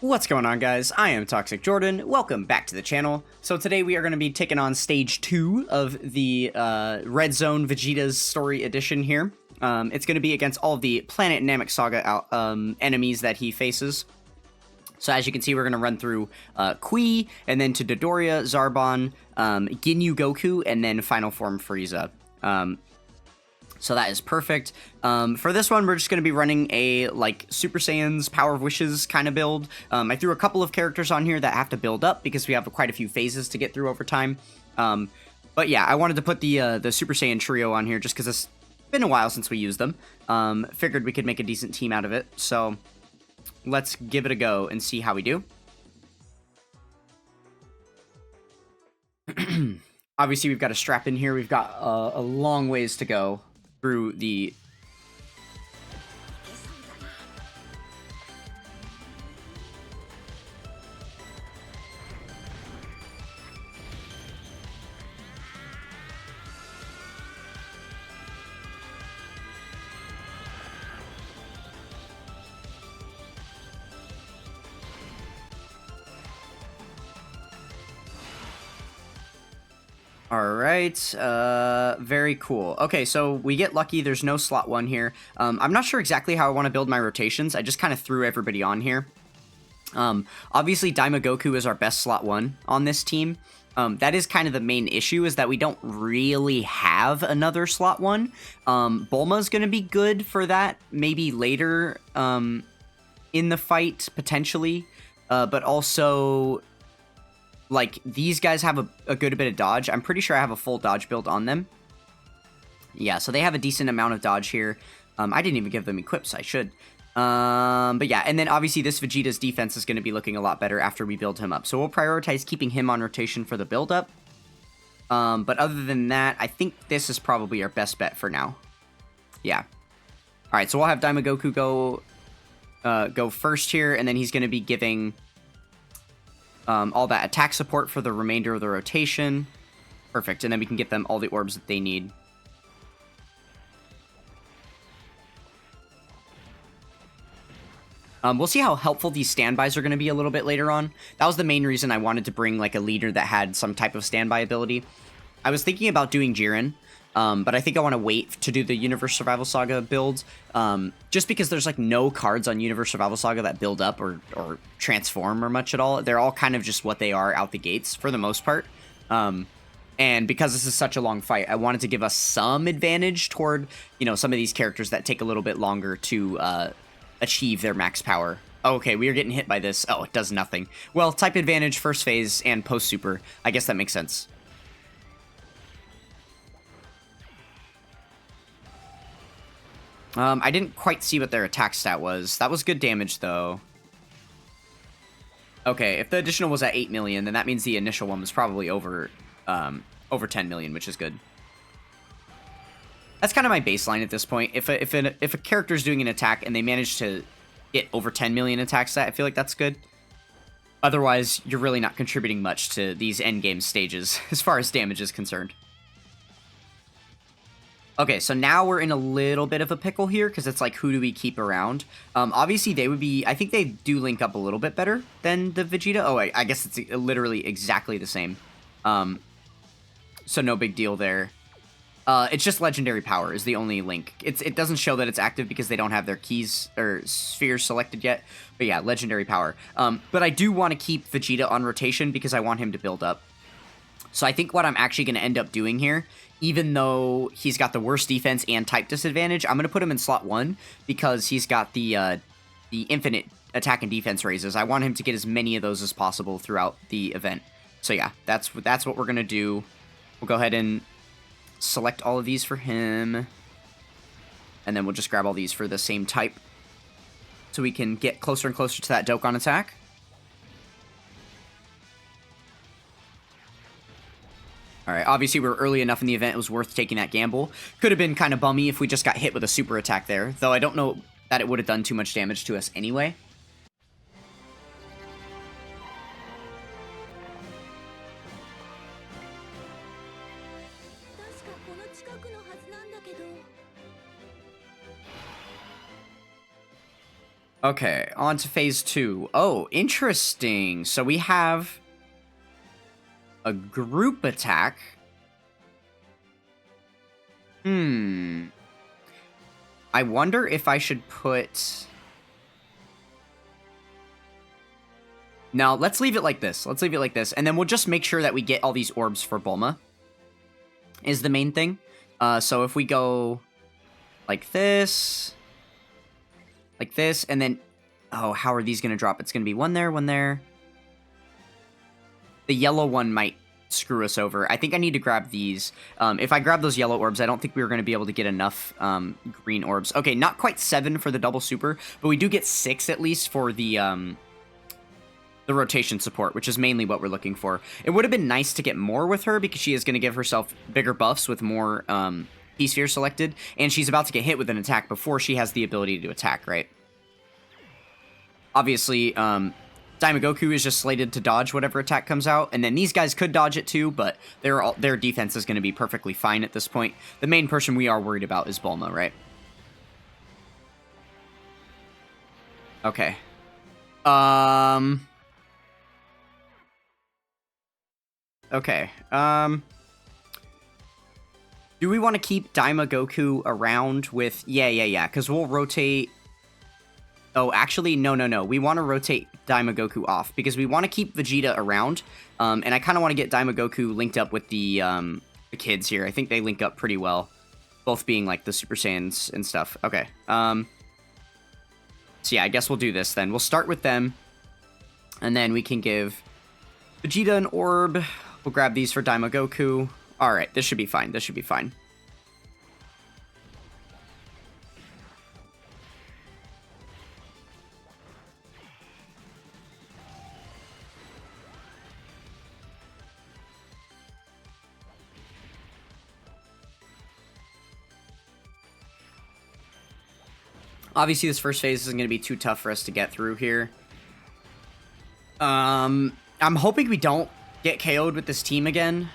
What's going on, guys? I am Toxic Jordan. Welcome back to the channel. So today we are going to be taking on Stage 2 of the Red Zone VEGETA'S Story Edition here. It's going to be against all of the Planet Namek Saga enemies that he faces. So as you can see, we're going to run through Kui, and then to Dodoria, Zarbon, Ginyu Goku, and then Final Form Frieza. So that is perfect. For this one, we're just going to be running a, Super Saiyan's Power of Wishes kind of build. I threw a couple of characters on here that have to build up because we have quite a few phases to get through over time. But yeah, I wanted to put the Super Saiyan trio on here just because it's been a while since we used them. Figured we could make a decent team out of it. So let's give it a go and see how we do. Obviously, we've got a strap in here. We've got a long ways to go through the... Alright, very cool. Okay, so we get lucky, there's no slot 1 here. I'm not sure exactly how I want to build my rotations, I just kind of threw everybody on here. Obviously, Daima Goku is our best slot 1 on this team. That is kind of the main issue, is that we don't really have another slot 1. Bulma's gonna be good for that, maybe later in the fight, potentially. But also... these guys have a good bit of dodge. I'm pretty sure I have a full dodge build on them. Yeah, so they have a decent amount of dodge here. I didn't even give them equips. I should. But yeah, and then obviously this Vegeta's defense is going to be looking a lot better after we build him up. So we'll prioritize keeping him on rotation for the build-up. But other than that, I think this is probably our best bet for now. Yeah. Alright, so we'll have Daima Goku go first here, and then he's going to be giving... all that attack support for the remainder of the rotation. Perfect, and then we can get them all the orbs that they need. We'll see how helpful these standbys are going to be a little bit later on. That was the main reason I wanted to bring a leader that had some type of standby ability. I was thinking about doing Jiren, but I think I want to wait to do the Universe Survival Saga build, just because there's no cards on Universe Survival Saga that build up or transform or much at all. They're all kind of just what they are out the gates for the most part. And because this is such a long fight, I wanted to give us some advantage toward, some of these characters that take a little bit longer to achieve their max power. Oh, okay, we are getting hit by this. Oh, it does nothing. Well, type advantage, first phase, and post super. I guess that makes sense. I didn't quite see what their attack stat was. That was good damage, though. Okay, if the additional was at 8 million, then that means the initial one was probably over 10 million, which is good. That's kind of my baseline at this point. If a character's doing an attack and they manage to get over 10 million attack stat, I feel like that's good. Otherwise, you're really not contributing much to these endgame stages, as far as damage is concerned. Okay, so now we're in a little bit of a pickle here, because it's who do we keep around? Obviously, they would be... I think they do link up a little bit better than the Vegeta. Oh, I guess it's literally exactly the same. So no big deal there. It's just Legendary Power is the only link. It doesn't show that it's active because they don't have their keys or spheres selected yet. But yeah, Legendary Power. But I do want to keep Vegeta on rotation because I want him to build up. So I think what I'm actually going to end up doing here, even though he's got the worst defense and type disadvantage, I'm going to put him in slot 1 because he's got the infinite attack and defense raises. I want him to get as many of those as possible throughout the event. So yeah, that's what we're going to do. We'll go ahead and select all of these for him. And then we'll just grab all these for the same type, so we can get closer and closer to that Dokkan attack. Alright, obviously we're early enough in the event it was worth taking that gamble. Could have been kind of bummy if we just got hit with a super attack there, though I don't know that it would have done too much damage to us anyway. Okay, on to phase 2. Oh, interesting. So we have a group attack. I wonder if I should put... No, let's leave it like this. Let's leave it like this. And then we'll just make sure that we get all these orbs for Bulma. Is the main thing. So if we go like this, and then... Oh, how are these going to drop? It's going to be one there, one there. The yellow one might screw us over. I think I need to grab these. If I grab those yellow orbs, I don't think we were going to be able to get enough green orbs. Okay, not quite 7 for the double super, but we do get 6 at least for the rotation support, which is mainly what we're looking for. It would have been nice to get more with her because she is going to give herself bigger buffs with more P-spheres selected, and she's about to get hit with an attack before she has the ability to attack, right? Obviously, Daimogoku is just slated to dodge whatever attack comes out, and then these guys could dodge it too, but their defense is going to be perfectly fine at this point. The main person we are worried about is Bulma, right? Okay. Okay. Do we want to keep Daimogoku around with... Yeah, because we'll rotate... Oh, actually, no. We want to rotate Daimogoku off, because we want to keep Vegeta around, and I kind of want to get Daimogoku linked up with the kids here. I think they link up pretty well, both being, like, the Super Saiyans and stuff. Okay, so yeah, I guess we'll do this then. We'll start with them, and then we can give Vegeta an orb. We'll grab these for Daimogoku. Alright, this should be fine. This should be fine. Obviously, this first phase isn't going to be too tough for us to get through here. I'm hoping we don't get KO'd with this team again.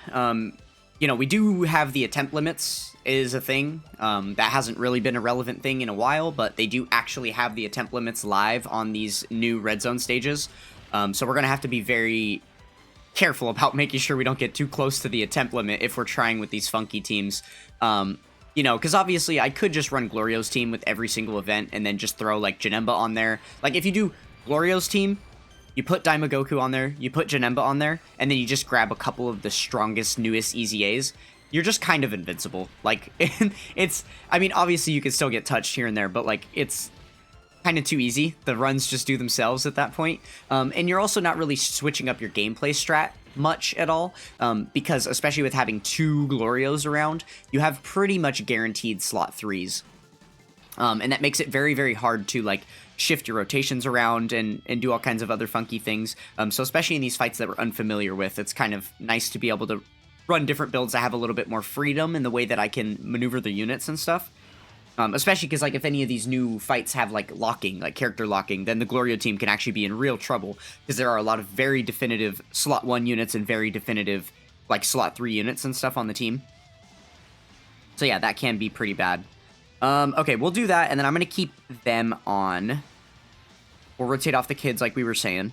You know, we do have the attempt limits is a thing. That hasn't really been a relevant thing in a while, but they do actually have the attempt limits live on these new red zone stages. So we're going to have to be very careful about making sure we don't get too close to the attempt limit if we're trying with these funky teams. You know, because obviously I could just run Glorio's team with every single event and then just throw, like, Janemba on there. Like, if you do Glorio's team, you put Daimogoku on there, you put Janemba on there, and then you just grab a couple of the strongest, newest EZAs, you're just kind of invincible. Like, it's... I mean, obviously you can still get touched here and there, but, like, it's kind of too easy. The runs just do themselves at that point. And you're also not really switching up your gameplay strat much at all, because especially with having 2 Glorios around, you have pretty much guaranteed slot 3s. And that makes it very, very hard to, like, shift your rotations around and do all kinds of other funky things. So especially in these fights that we're unfamiliar with, it's kind of nice to be able to run different builds that have a little bit more freedom in the way that I can maneuver the units and stuff. Especially because, like, if any of these new fights have, like, locking, like character locking, then the Glorio team can actually be in real trouble, because there are a lot of very definitive slot 1 units and very definitive, like, slot 3 units and stuff on the team. So yeah, that can be pretty bad. Okay, we'll do that, and then I'm going to keep them on. We'll rotate off the kids like we were saying.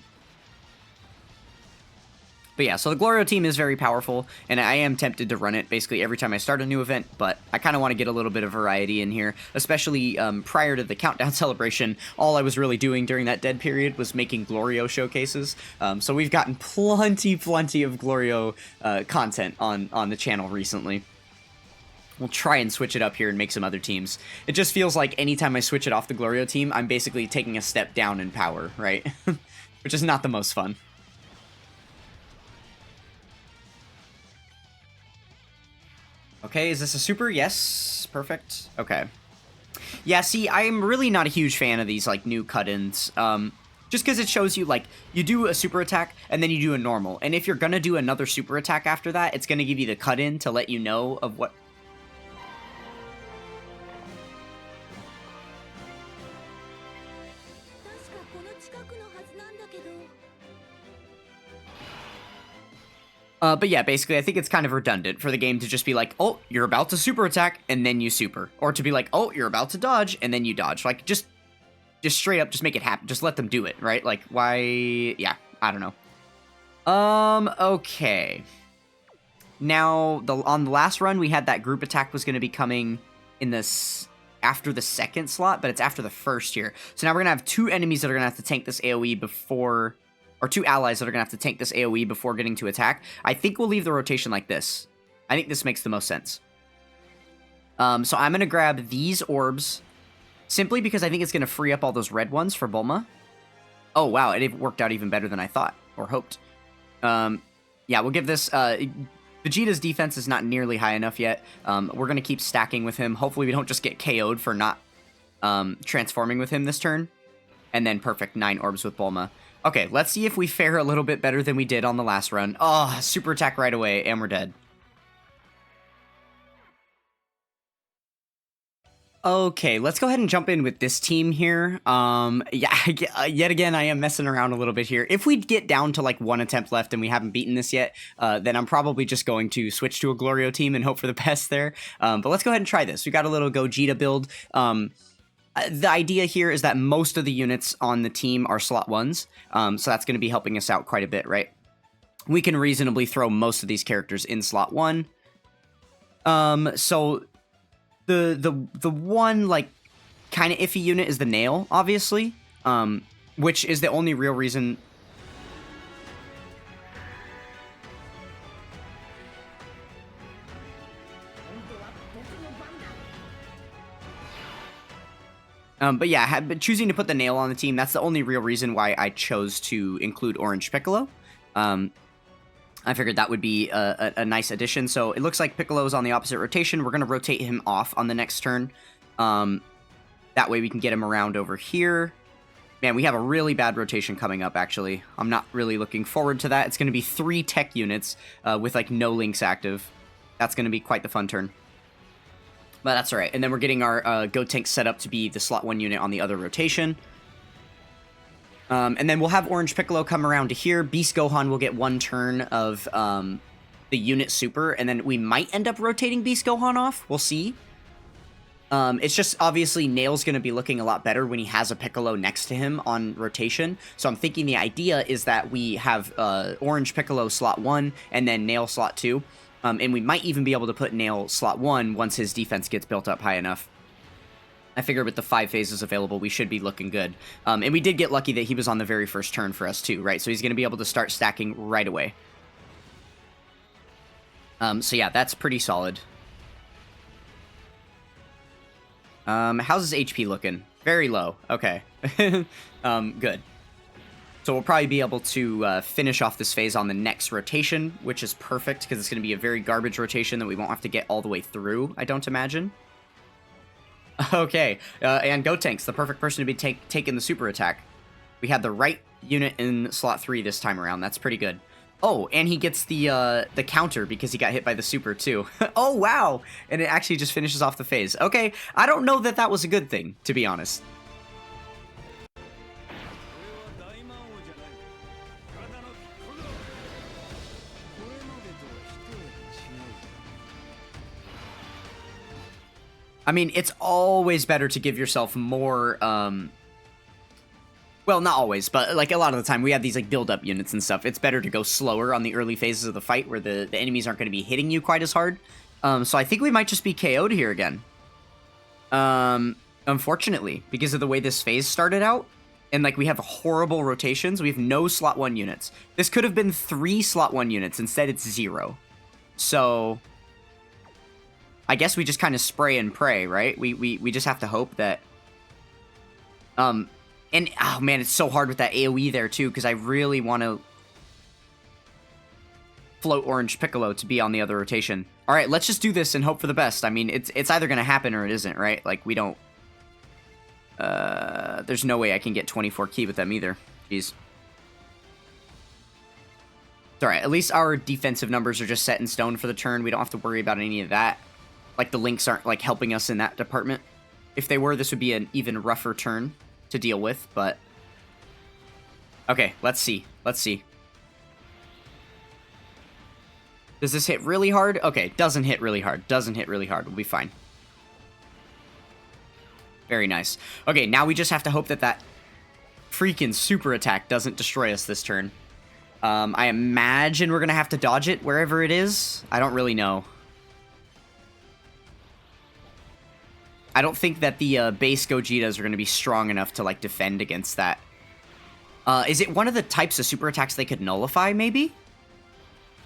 But yeah, so the Glorio team is very powerful, and I am tempted to run it basically every time I start a new event, but I kind of want to get a little bit of variety in here, especially prior to the Countdown celebration. All I was really doing during that dead period was making Glorio showcases, so we've gotten plenty of Glorio content on the channel recently. We'll try and switch it up here and make some other teams. It just feels like anytime I switch it off the Glorio team, I'm basically taking a step down in power, right? Which is not the most fun. Okay, is this a super? Yes, perfect. Okay. Yeah, see, I'm really not a huge fan of these, like, new cut-ins. Just because it shows you, like, you do a super attack, and then you do a normal. And if you're gonna do another super attack after that, it's gonna give you the cut-in to let you know of what... But yeah, basically, I think it's kind of redundant for the game to just be like, oh, you're about to super attack, and then you super. Or to be like, oh, you're about to dodge, and then you dodge. Like, just just straight up, just make it happen. Just let them do it, right? Like, why? Yeah, I don't know. Okay. Now, on the last run, we had that group attack was going to be coming in this after the second slot, but it's after the first here. So now we're going to have 2 enemies that are going to have to tank this AoE before, or 2 allies that are going to have to tank this AoE before getting to attack. I think we'll leave the rotation like this. I think this makes the most sense. So I'm going to grab these orbs, simply because I think it's going to free up all those red ones for Bulma. Oh, wow, it worked out even better than I thought, or hoped. Yeah, we'll give this... Vegeta's defense is not nearly high enough yet. We're going to keep stacking with him. Hopefully we don't just get KO'd for not transforming with him this turn. And then perfect, 9 orbs with Bulma. Okay, let's see if we fare a little bit better than we did on the last run. Oh, super attack right away, and we're dead. Okay, let's go ahead and jump in with this team here. Yeah, yet again, I am messing around a little bit here. If we get down to like 1 attempt left and we haven't beaten this yet, then I'm probably just going to switch to a Glorio team and hope for the best there. But let's go ahead and try this. We got a little Gogeta build. The idea here is that most of the units on the team are slot 1s, so that's going to be helping us out quite a bit, right? We can reasonably throw most of these characters in slot 1. So... The one, like, kind of iffy unit is the Nail, obviously, which is the only real reason... but yeah, choosing to put the Nail on the team, that's the only real reason why I chose to include Orange Piccolo. I figured that would be a nice addition. So it looks like Piccolo's on the opposite rotation. We're going to rotate him off on the next turn. That way we can get him around over here. Man, we have a really bad rotation coming up, actually. I'm not really looking forward to that. It's going to be 3 tech units with, like, no links active. That's going to be quite the fun turn. But that's all right. And then we're getting our Gotenks set up to be the slot 1 unit on the other rotation. And then we'll have Orange Piccolo come around to here. Beast Gohan will get 1 turn of the unit super, and then we might end up rotating Beast Gohan off. We'll see. It's just obviously Nail's going to be looking a lot better when he has a Piccolo next to him on rotation. So I'm thinking the idea is that we have Orange Piccolo slot 1 and then Nail slot 2. And we might even be able to put Nail slot 1 once his defense gets built up high enough. I figure with the 5 phases available, we should be looking good. And we did get lucky that he was on the very first turn for us too, right? So he's going to be able to start stacking right away. So yeah, that's pretty solid. How's his HP looking? Very low. Okay. Good. So we'll probably be able to finish off this phase on the next rotation, which is perfect because it's going to be a very garbage rotation that we won't have to get all the way through, I don't imagine. Okay, and Gotenks, the perfect person to be taking the super attack. We had the right unit in slot 3 this time around. That's pretty good. Oh, and he gets the counter because he got hit by the super too. Oh, wow! And it actually just finishes off the phase. Okay, I don't know that that was a good thing, to be honest. I mean, it's always better to give yourself more, well, not always, but, like, a lot of the time, we have these, like, build-up units and stuff. It's better to go slower on the early phases of the fight where the enemies aren't going to be hitting you quite as hard. So I think we might just be KO'd here again. Unfortunately, because of the way this phase started out, and, like, we have horrible rotations, we have no slot 1 units. This could have been 3 slot 1 units. Instead, it's 0. So... I guess we just kind of spray and pray, right? We just have to hope that... And, oh man, it's so hard with that AoE there, too, because I really want to float Orange Piccolo to be on the other rotation. Alright, let's just do this and hope for the best. I mean, it's either going to happen or it isn't, right? Like, we don't... there's no way I can get 24 ki with them either. Jeez. It's alright, at least our defensive numbers are just set in stone for the turn. We don't have to worry about any of that. Like, the links aren't, like, helping us in that department. If they were, this would be an even rougher turn to deal with, but... Okay, let's see. Let's see. Does this hit really hard? Okay, doesn't hit really hard. Doesn't hit really hard. We'll be fine. Very nice. Okay, now we just have to hope that that freaking super attack doesn't destroy us this turn. I imagine we're going to have to dodge it wherever it is. I don't really know. I don't think that the base Gogetas are going to be strong enough to, like, defend against that. Is it one of the types of super attacks they could nullify, maybe?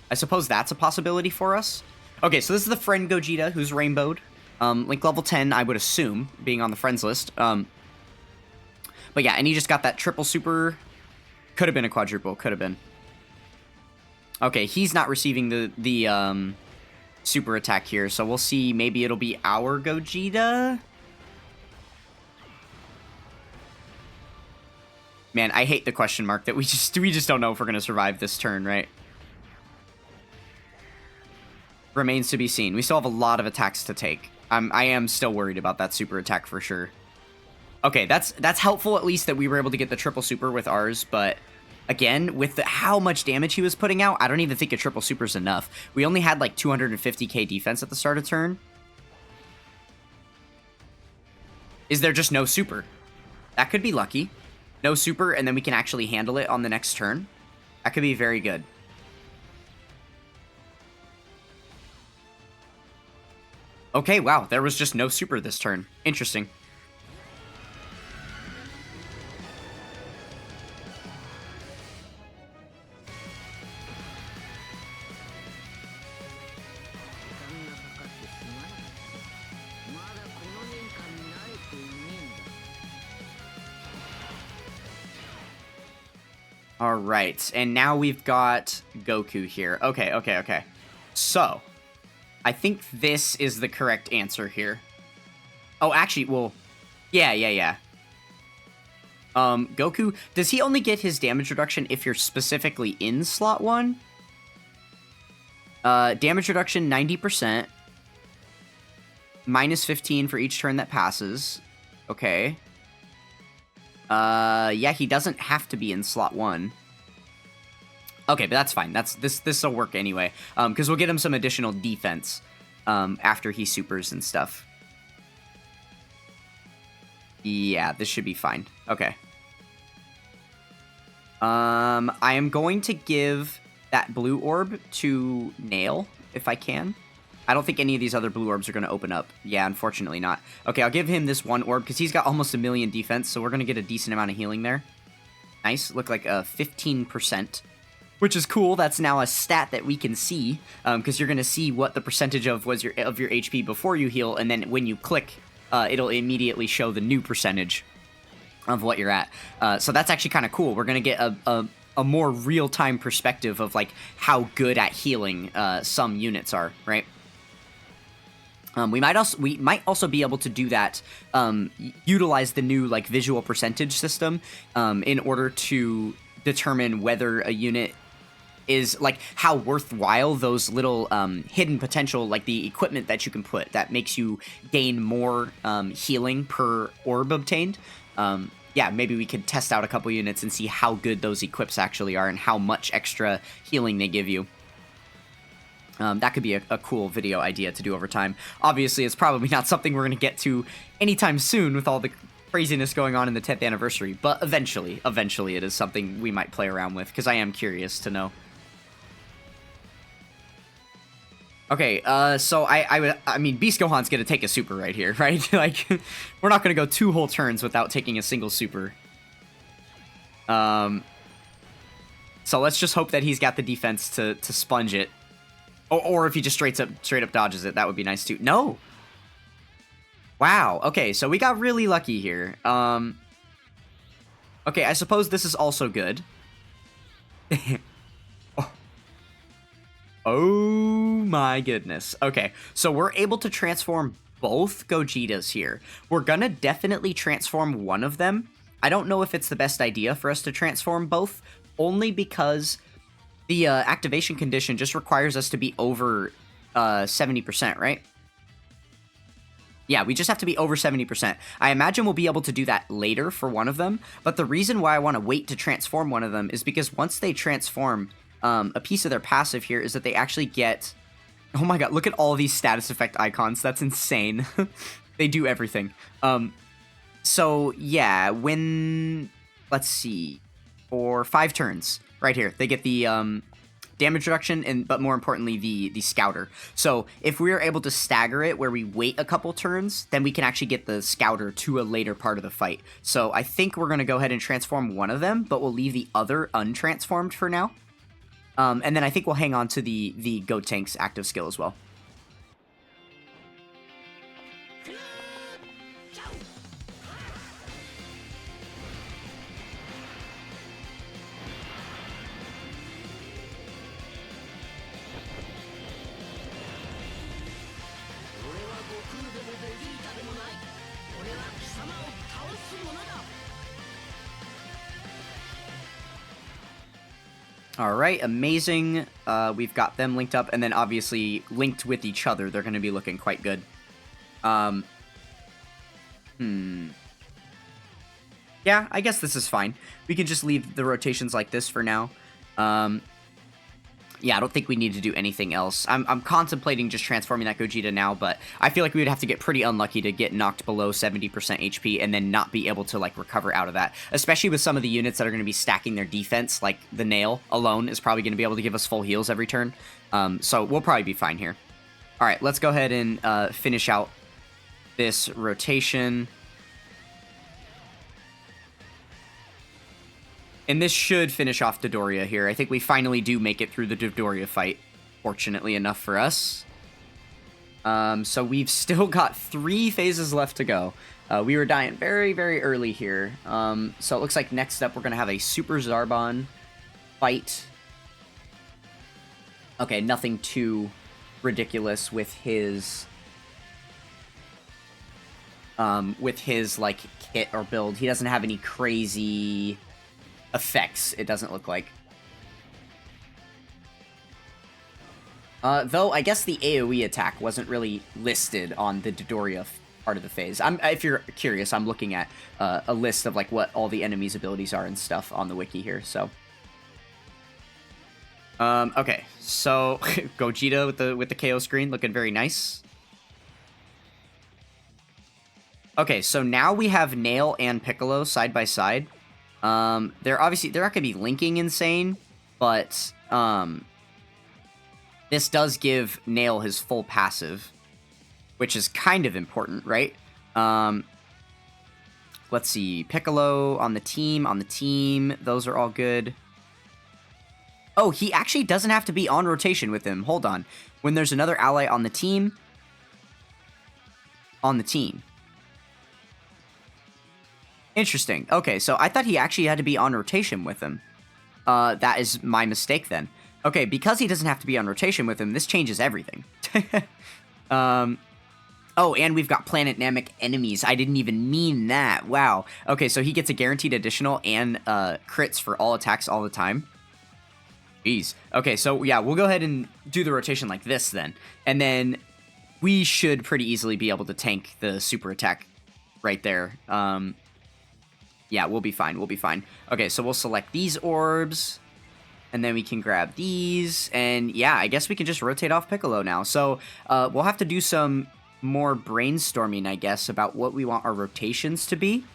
I suppose that's a possibility for us. Okay, so this is the friend Gogeta, who's rainbowed. Link level 10, I would assume, being on the friends list. But yeah, and he just got that triple super. Could have been a quadruple, could have been. Okay, he's not receiving the super attack here, so we'll see. Maybe it'll be our Gogeta. Man, I hate the question mark that we just don't know if we're gonna survive this turn, right? Remains to be seen. We still have a lot of attacks to take. I am still worried about that super attack for sure. Okay, that's helpful at least that we were able to get the triple super with ours, but again, with how much damage he was putting out, I don't even think a triple super is enough. We only had like 250k defense at the start of turn. Is there just no super? That could be lucky. No super, and then we can actually handle it on the next turn. That could be very good. Okay, wow, there was just no super this turn. Interesting. All right, and now we've got Goku here. Okay. So, I think this is the correct answer here. Oh, actually, well, yeah. Goku, does he only get his damage reduction if you're specifically in slot 1? Damage reduction 90%. Minus 15 for each turn that passes. Okay. Yeah, he doesn't have to be in slot 1. Okay, but that's fine. This will work anyway. Because we'll get him some additional defense after he supers and stuff. Yeah, this should be fine. Okay. I am going to give that blue orb to Nail, if I can. I don't think any of these other blue orbs are going to open up. Yeah, unfortunately not. Okay, I'll give him this one orb, because he's got almost 1 million defense, so we're going to get a decent amount of healing there. Nice. Look like a 15%. Which is cool. That's now a stat that we can see, because you're going to see what the percentage of was your HP before you heal, and then when you click, it'll immediately show the new percentage of what you're at. So that's actually kind of cool. We're going to get a more real-time perspective of like how good at healing some units are, right? We might also be able to do that, utilize the new like visual percentage system in order to determine whether a unit is like how worthwhile those little hidden potential, like the equipment that you can put that makes you gain more healing per orb obtained. Yeah, maybe we could test out a couple units and see how good those equips actually are and how much extra healing they give you. That could be a cool video idea to do over time. Obviously, it's probably not something we're going to get to anytime soon with all the craziness going on in the 10th anniversary, but eventually it is something we might play around with, because I am curious to know. Okay, so I mean, Beast Gohan's gonna take a super right here, right? Like, we're not gonna go 2 whole turns without taking a single super. So let's just hope that he's got the defense to sponge it. Or if he just straight up dodges it, that would be nice too. No! Wow, okay, so we got really lucky here. Okay, I suppose this is also good. Oh my goodness. Okay, so we're able to transform both Gogetas here. We're gonna definitely transform one of them. I don't know if it's the best idea for us to transform both, only because the activation condition just requires us to be over 70%, right? Yeah, we just have to be over 70%. I imagine we'll be able to do that later for one of them, but the reason why I want to wait to transform one of them is because once they transform, a piece of their passive here is that they actually get... Oh my god, look at all these status effect icons. That's insane. They do everything. So, yeah, let's see, for 5 turns, right here, they get the, damage reduction, but more importantly, the Scouter. So, if we are able to stagger it where we wait a couple turns, then we can actually get the Scouter to a later part of the fight. So, I think we're going to go ahead and transform one of them, but we'll leave the other untransformed for now. And then I think we'll hang on to the Goat Tank's active skill as well. All right, amazing. We've got them linked up, and then obviously linked with each other. They're going to be looking quite good. Yeah, I guess this is fine. We can just leave the rotations like this for now. Yeah, I don't think we need to do anything else. I'm contemplating just transforming that Gogeta now, but I feel like we would have to get pretty unlucky to get knocked below 70% HP and then not be able to, like, recover out of that. Especially with some of the units that are going to be stacking their defense, like the Nail alone is probably going to be able to give us full heals every turn. So we'll probably be fine here. All right, let's go ahead and finish out this rotation. And this should finish off Dodoria here. I think we finally do make it through the Dodoria fight, fortunately enough for us. So we've still got 3 phases left to go. We were dying very, very early here. So it looks like next up we're going to have a Super Zarbon fight. Okay, nothing too ridiculous with his... like, kit or build. He doesn't have any crazy... effects, it doesn't look like. Though, I guess the AoE attack wasn't really listed on the Dodoria part of the phase. If you're curious, I'm looking at a list of, like, what all the enemies' abilities are and stuff on the wiki here, so... okay, so, Gogeta with the KO screen, looking very nice. Okay, so now we have Nail and Piccolo side by side. They're not going to be linking insane, but, this does give Nail his full passive, which is kind of important, right? Let's see, Piccolo on the team, those are all good. Oh, he actually doesn't have to be on rotation with him, hold on. When there's another ally on the team, Interesting. Okay, so I thought he actually had to be on rotation with him. That is my mistake then. Okay, because he doesn't have to be on rotation with him, this changes everything. Oh, and we've got Planet Namek enemies. I didn't even mean that. Wow. Okay, so he gets a guaranteed additional and crits for all attacks all the time. Jeez. Okay, so yeah, we'll go ahead and do the rotation like this then. And then we should pretty easily be able to tank the super attack right there. Yeah, we'll be fine. We'll be fine. Okay, so we'll select these orbs. And then we can grab these. And yeah, I guess we can just rotate off Piccolo now. So we'll have to do some more brainstorming, I guess, about what we want our rotations to be.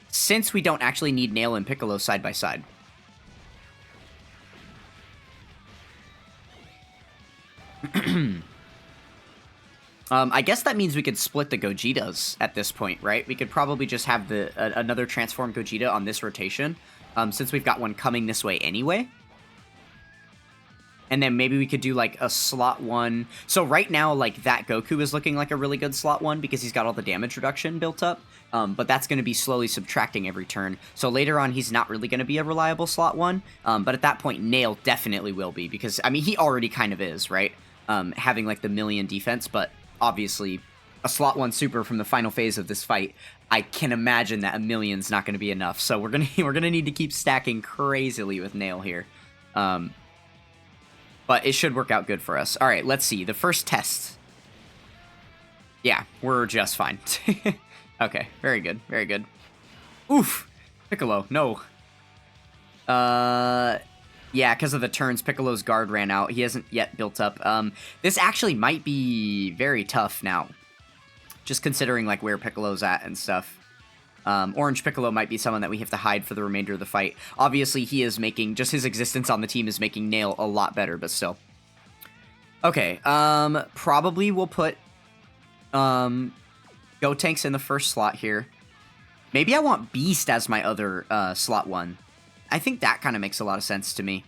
Since we don't actually need Nail and Piccolo side by side. I guess that means we could split the Gogetas at this point, right? We could probably just have another transformed Gogeta on this rotation, since we've got one coming this way anyway. And then maybe we could do, like, a slot 1. So right now, like, that Goku is looking like a really good slot 1 because he's got all the damage reduction built up. But that's going to be slowly subtracting every turn. So later on, he's not really going to be a reliable slot 1. But at that point, Nail definitely will be because, I mean, he already kind of is, right? Having, like, the million defense, but obviously a slot 1 super from the final phase of this fight, I can imagine that a million's not going to be enough. So we're gonna need to keep stacking crazily with Nail here. But it should work out good for us. All right, let's see. The first test. Yeah, we're just fine. Okay, very good, very good. Oof, Piccolo, no. Yeah, because of the turns, Piccolo's guard ran out. He hasn't yet built up. This actually might be very tough now. just considering like where Piccolo's at and stuff. Orange Piccolo might be someone that we have to hide for the remainder of the fight. Obviously, he is making, just his existence on the team is making Nail a lot better, but still. Okay, probably we'll put Gotenks in the first slot here. Maybe I want Beast as my other slot 1. I think that kind of makes a lot of sense to me.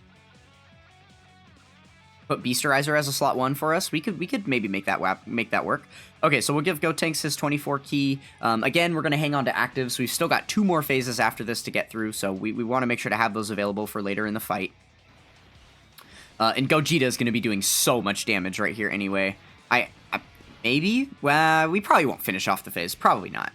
Put Beasterizer as a slot 1 for us. We could maybe make that work. Okay, so we'll give Gotenks his 24 key. Again, we're going to hang on to actives. We've still got 2 more phases after this to get through, so we want to make sure to have those available for later in the fight. And Gogeta is going to be doing so much damage right here anyway. Maybe? Well, we probably won't finish off the phase. Probably not.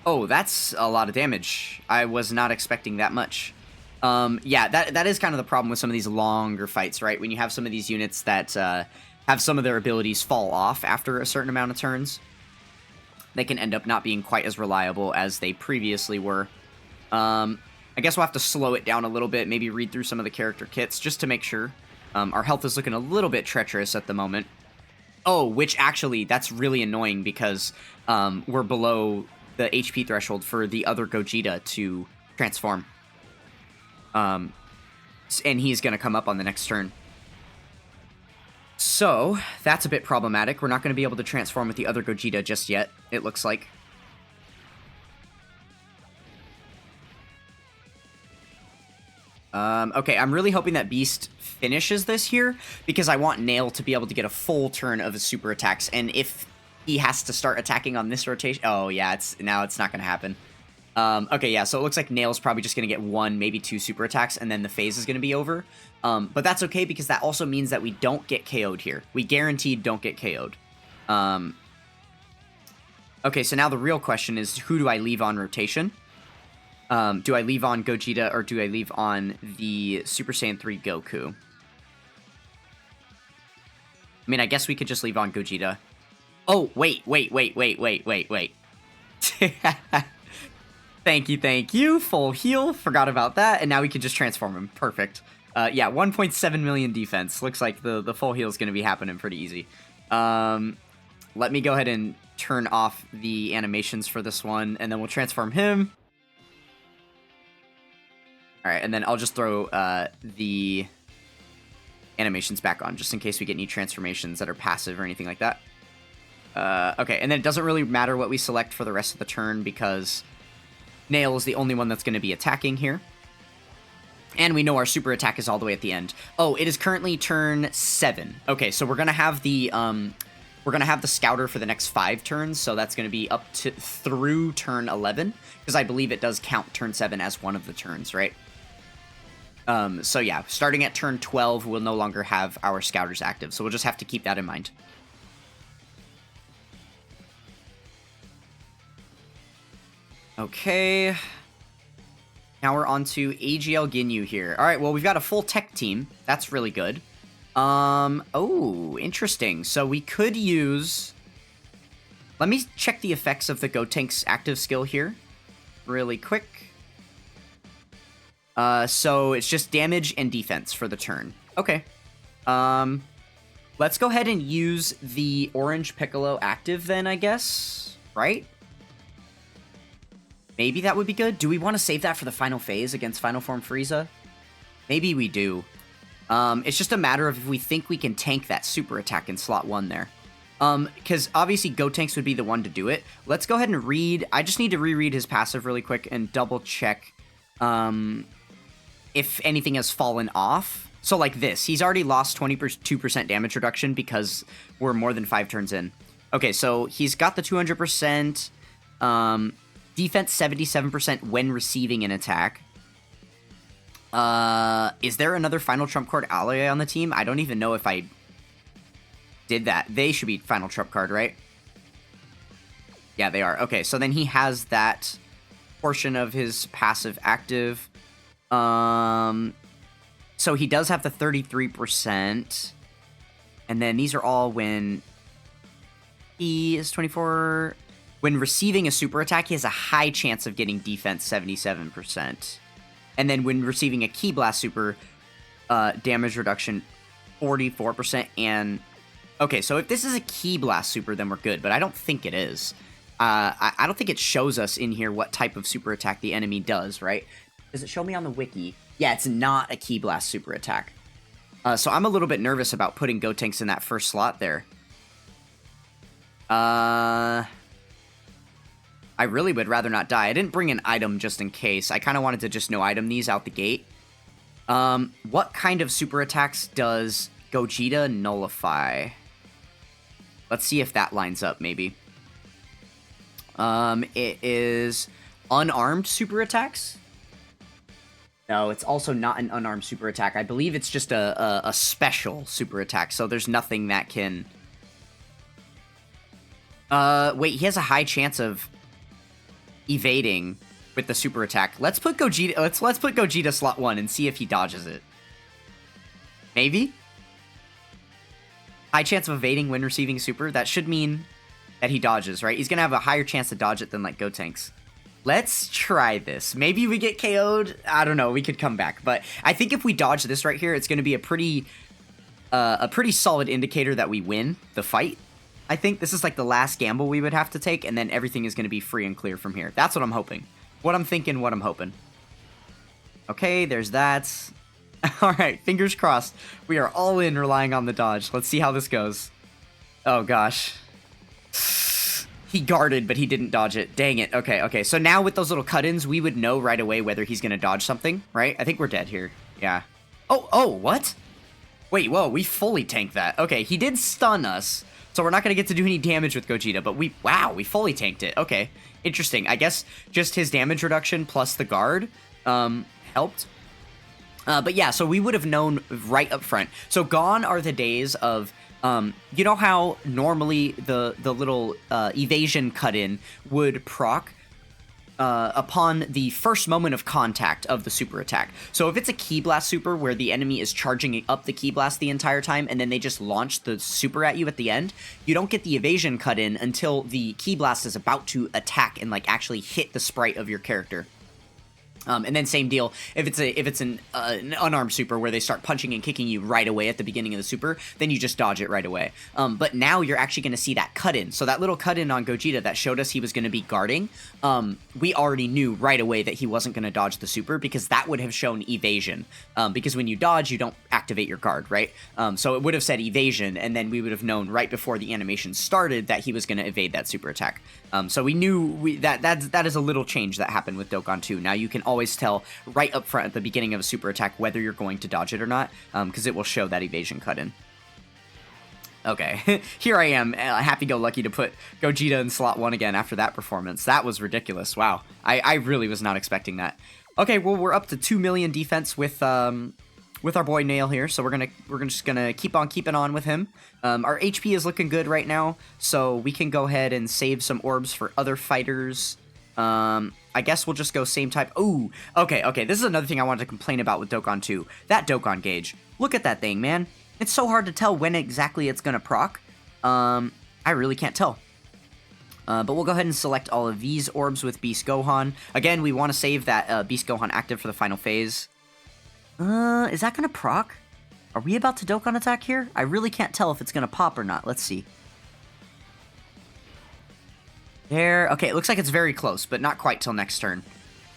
Oh, that's a lot of damage. I was not expecting that much. Yeah, that is kind of the problem with some of these longer fights, right? When you have some of these units that have some of their abilities fall off after a certain amount of turns, they can end up not being quite as reliable as they previously were. I guess we'll have to slow it down a little bit, maybe read through some of the character kits just to make sure. Our health is looking a little bit treacherous at the moment. Oh, which actually, that's really annoying because we're below the HP threshold for the other Gogeta to transform. And he's going to come up on the next turn. So, that's a bit problematic. We're not going to be able to transform with the other Gogeta just yet, it looks like. Okay, I'm really hoping that Beast finishes this here, because I want Nail to be able to get a full turn of his super attacks, and if he has to start attacking on this rotation... Oh, yeah, it's not going to happen. Okay, yeah, so it looks like Nail's probably just going to get 1, maybe 2 super attacks, and then the phase is going to be over. But that's okay, because that also means that we don't get KO'd here. We guaranteed don't get KO'd. Okay, so now the real question is, who do I leave on rotation? Do I leave on Gogeta, or do I leave on the Super Saiyan 3 Goku? I mean, I guess we could just leave on Gogeta. Oh, wait. Thank you. Full heal. Forgot about that. And now we can just transform him. Perfect. Yeah, 1.7 million defense. Looks like the full heal is going to be happening pretty easy. Let me go ahead and turn off the animations for this one, and then we'll transform him. Alright, and then I'll just throw the animations back on, just in case we get any transformations that are passive or anything like that. Okay, and then it doesn't really matter what we select for the rest of the turn, because Nail is the only one that's going to be attacking here. And we know our super attack is all the way at the end. Oh, it is currently turn 7. Okay, so we're going to have the Scouter for the next 5 turns, so that's going to be up to through turn 11, because I believe it does count turn 7 as one of the turns, right? So yeah, starting at turn 12, we'll no longer have our Scouters active, so we'll just have to keep that in mind. Okay. Now we're on to AGL Ginyu here. Alright, well, we've got a full tech team. That's really good. Oh, interesting. So we could use... Let me check the effects of the Gotenks active skill here really quick. So it's just damage and defense for the turn. Okay. Let's go ahead and use the Orange Piccolo active then, I guess. Right? Maybe that would be good. Do we want to save that for the final phase against Final Form Frieza? Maybe we do. It's just a matter of if we think we can tank that super attack in slot 1 there. Because obviously Gotenks would be the one to do it. Let's go ahead and read... I just need to reread his passive really quick and double check if anything has fallen off. So like this, he's already lost 22% damage reduction because we're more than 5 turns in. Okay, so he's got the 200%, defense 77% when receiving an attack. Is there another Final Trump Card ally on the team? I don't even know if I did that. They should be Final Trump Card, right? Yeah, they are. Okay, so then he has that portion of his passive active. So he does have the 33%. And then these are all when he is 24. When receiving a super attack, he has a high chance of getting defense 77%. And then when receiving a Ki Blast super, damage reduction 44% and Okay, so if this is a Ki Blast super, then we're good, but I don't think it is. I don't think it shows us in here what type of super attack the enemy does, right? Does it show me on the wiki? Yeah, it's not a Ki Blast super attack. So I'm a little bit nervous about putting Gotenks in that first slot there. I really would rather not die. I didn't bring an item just in case. I kind of wanted to just no-item these out the gate. What kind of super attacks does Gogeta nullify? Let's see if that lines up, maybe. It is unarmed super attacks. No, it's also not an unarmed super attack. I believe it's just a special super attack, so there's nothing that can... wait, he has a high chance of evading with the super attack. Let's put Gogeta... Let's put Gogeta slot 1 and see if he dodges it. Maybe? High chance of evading when receiving super. That should mean that he dodges, right? He's gonna have a higher chance to dodge it than, like, Gotenks. Let's try this. Maybe we get KO'd. I don't know. We could come back. But I think if we dodge this right here, it's going to be a pretty solid indicator that we win the fight. I think this is like the last gamble we would have to take, and then everything is going to be free and clear from here. That's what I'm hoping. What I'm thinking, what I'm hoping. Okay, there's that. All right, fingers crossed. We are all in relying on the dodge. Let's see how this goes. Oh, gosh. He guarded, but he didn't dodge it. Dang it. Okay. So now with those little cut-ins, we would know right away whether he's going to dodge something, right? I think we're dead here. Yeah. Oh, what? Wait, whoa, we fully tanked that. Okay, he did stun us, so we're not going to get to do any damage with Gogeta, but we fully tanked it. Okay, interesting. I guess just his damage reduction plus the guard helped. But yeah, so we would have known right up front. So gone are the days of... you know how normally the little evasion cut-in would proc upon the first moment of contact of the super attack. So if it's a Ki Blast super where the enemy is charging up the Ki Blast the entire time and then they just launch the super at you at the end, you don't get the evasion cut-in until the Ki Blast is about to attack and like actually hit the sprite of your character. And then same deal, if it's an unarmed super where they start punching and kicking you right away at the beginning of the super, then you just dodge it right away. But now you're actually going to see that cut-in. So that little cut-in on Gogeta that showed us he was going to be guarding, we already knew right away that he wasn't going to dodge the super because that would have shown evasion. Because when you dodge, you don't activate your guard, right? So it would have said evasion, and then we would have known right before the animation started that he was going to evade that super attack. So we knew that is a little change that happened with Dokkan 2. Now you can always tell right up front at the beginning of a super attack whether you're going to dodge it or not, because it will show that evasion cut-in. Okay, here I am, happy-go-lucky to put Gogeta in slot 1 again after that performance. That was ridiculous. Wow, I really was not expecting that. Okay, well, we're up to 2 million defense with our boy Nail here, so we're just gonna keep on keeping on with him. Our HP is looking good right now, so we can go ahead and save some orbs for other fighters. I guess we'll just go same type. Ooh, okay, this is another thing I wanted to complain about with Dokkan 2. That Dokkan gauge. Look at that thing, man. It's so hard to tell when exactly it's gonna proc. I really can't tell. But we'll go ahead and select all of these orbs with Beast Gohan. Again, we want to save that Beast Gohan active for the final phase. Is that gonna proc? Are we about to Dokkan attack here? I really can't tell if it's gonna pop or not. Let's see. There. Okay, it looks like it's very close, but not quite till next turn.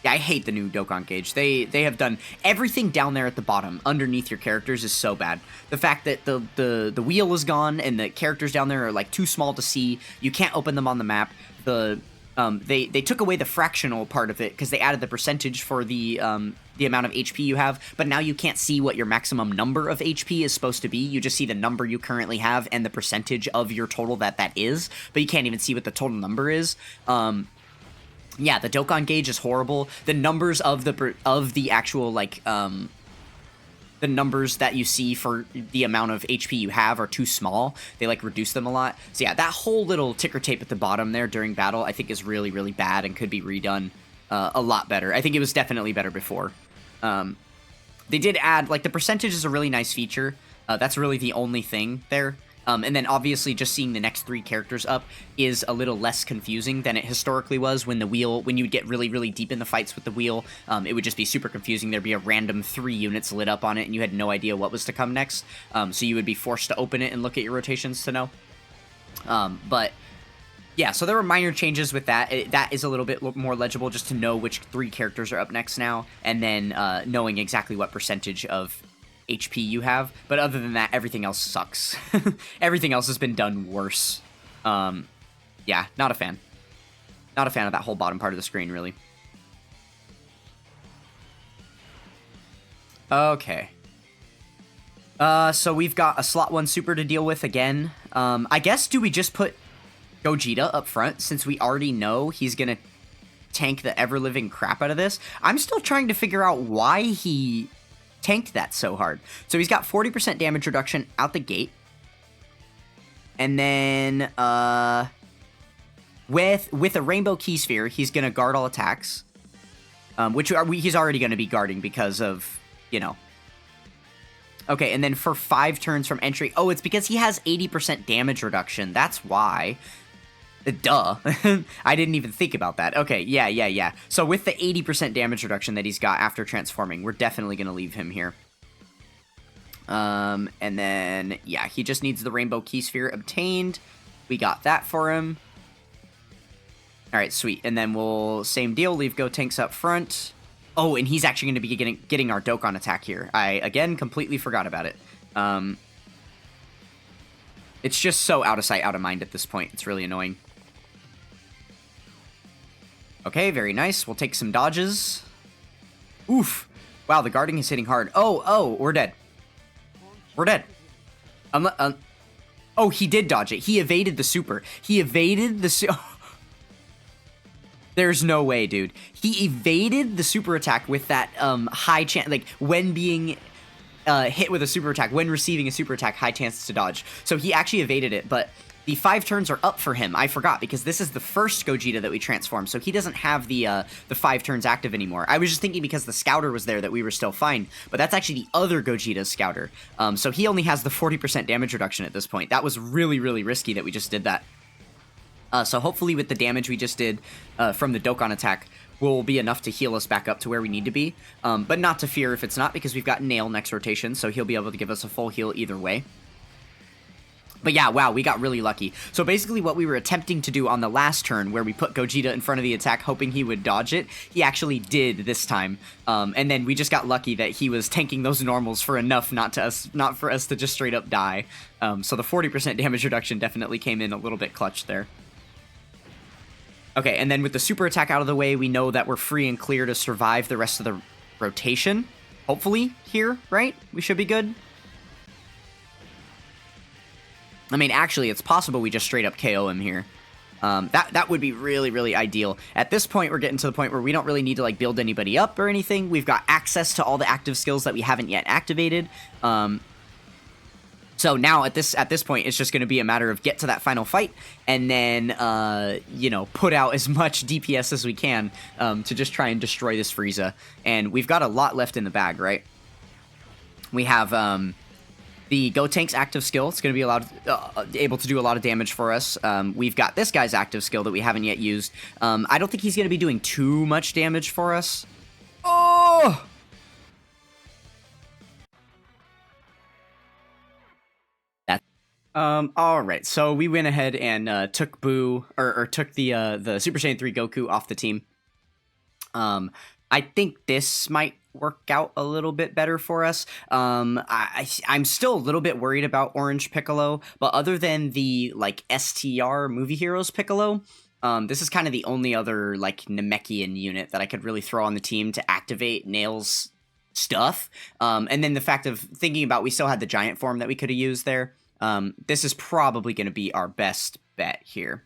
Yeah, I hate the new Dokkan gauge. They have done everything down there at the bottom, underneath your characters, is so bad. The fact that the wheel is gone and the characters down there are like too small to see. You can't open them on the map. They took away the fractional part of it because they added the percentage for the amount of HP you have, but now you can't see what your maximum number of HP is supposed to be. You just see the number you currently have and the percentage of your total that is, but you can't even see what the total number is. Yeah, the Dokkan gauge is horrible. The numbers of the actual like the numbers that you see for the amount of HP you have are too small. They like reduce them a lot. So yeah, that whole little ticker tape at the bottom there during battle I think is really, really bad and could be redone a lot better. I think it was definitely better before. They did add, like, the percentage is a really nice feature. That's really the only thing there. And then obviously just seeing the next 3 characters up is a little less confusing than it historically was when you would get really, really deep in the fights with the wheel. It would just be super confusing. There'd be a random 3 units lit up on it and you had no idea what was to come next. So you would be forced to open it and look at your rotations to know. But yeah, so there were minor changes with that. That is a little bit more legible just to know which 3 characters are up next now. And then knowing exactly what percentage of HP you have, but other than that, everything else sucks. Everything else has been done worse. Yeah, not a fan. Not a fan of that whole bottom part of the screen, really. Okay. So we've got a slot 1 super to deal with again. I guess, do we just put Gogeta up front, since we already know he's gonna tank the ever-living crap out of this? I'm still trying to figure out why he tanked that so hard. So he's got 40% damage reduction out the gate. And then with a Rainbow Key Sphere, he's going to guard all attacks. Which he's already going to be guarding because of, you know. Okay, and then for 5 turns from entry. Oh, it's because he has 80% damage reduction. That's why. Duh. I didn't even think about that. Okay, yeah. So with the 80% damage reduction that he's got after transforming, we're definitely going to leave him here. And then, yeah, he just needs the Rainbow Key Sphere obtained. We got that for him. Alright, sweet. And then we'll, same deal, leave Gotenks up front. Oh, and he's actually going to be getting our Dokkan attack here. I, again, completely forgot about it. It's just so out of sight, out of mind at this point. It's really annoying. Okay, very nice. We'll take some dodges. Oof. Wow, the guarding is hitting hard. Oh, we're dead. We're dead. Oh, he did dodge it. He evaded the super. He evaded the There's no way, dude. He evaded the super attack with that high chance, like when being hit with a super attack, when receiving a super attack, high chances to dodge. So he actually evaded it, but the 5 turns are up for him. I forgot, because this is the first Gogeta that we transformed, so he doesn't have the 5 turns active anymore. I was just thinking because the Scouter was there that we were still fine, but that's actually the other Gogeta's Scouter. So he only has the 40% damage reduction at this point. That was really, really risky that we just did that. So hopefully with the damage we just did from the Dokkan attack, will be enough to heal us back up to where we need to be. But not to fear if it's not, because we've got Nail next rotation, so he'll be able to give us a full heal either way. But yeah, wow, we got really lucky. So basically what we were attempting to do on the last turn, where we put Gogeta in front of the attack hoping he would dodge it, he actually did this time. And then we just got lucky that he was tanking those normals for enough not for us to just straight up die. So the 40% damage reduction definitely came in a little bit clutch there. Okay, and then with the super attack out of the way, we know that we're free and clear to survive the rest of the rotation. Hopefully here, right? We should be good. I mean, actually, it's possible we just straight up KO him here. That would be really, really ideal. At this point, we're getting to the point where we don't really need to, like, build anybody up or anything. We've got access to all the active skills that we haven't yet activated. So now, at this point, it's just going to be a matter of get to that final fight, and then, you know, put out as much DPS as we can to just try and destroy this Frieza. And we've got a lot left in the bag, right? We have the Gotenks active skill. It's going to be able to do a lot of damage for us. We've got this guy's active skill that we haven't yet used. I don't think he's going to be doing too much damage for us. Oh! All right, so we went ahead and took Boo, or took the Super Saiyan 3 Goku off the team. I think this might work out a little bit better for us. I'm still a little bit worried about Orange Piccolo, but other than the, like, STR Movie Heroes Piccolo, this is kind of the only other, like, Namekian unit that I could really throw on the team to activate Nail's stuff. And then the fact of thinking about we still had the giant form that we could have used there. This is probably going to be our best bet here.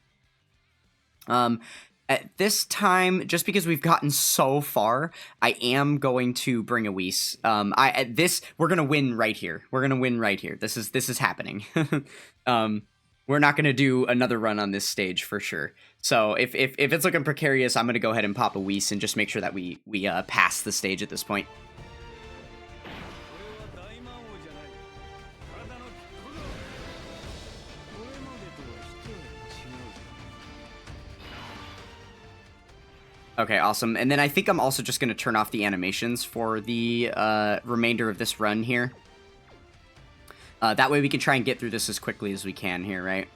At this time, just because we've gotten so far, I am going to bring a Whis. We're going to win right here. We're going to win right here. This is happening. We're not going to do another run on this stage for sure. So if it's looking precarious, I'm going to go ahead and pop a Whis and just make sure that we pass the stage at this point. Okay, awesome. And then I think I'm also just going to turn off the animations for the remainder of this run here. That way we can try and get through this as quickly as we can here, right?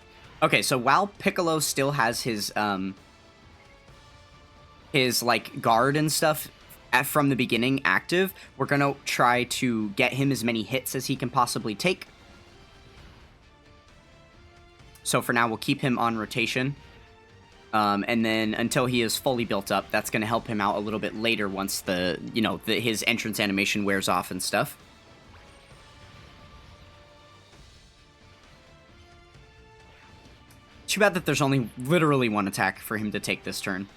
Okay, so while Piccolo still has his like, guard and stuff from the beginning active, we're going to try to get him as many hits as he can possibly take. So for now, we'll keep him on rotation. And then until he is fully built up, that's going to help him out a little bit later once his entrance animation wears off and stuff. Too bad that there's only literally one attack for him to take this turn.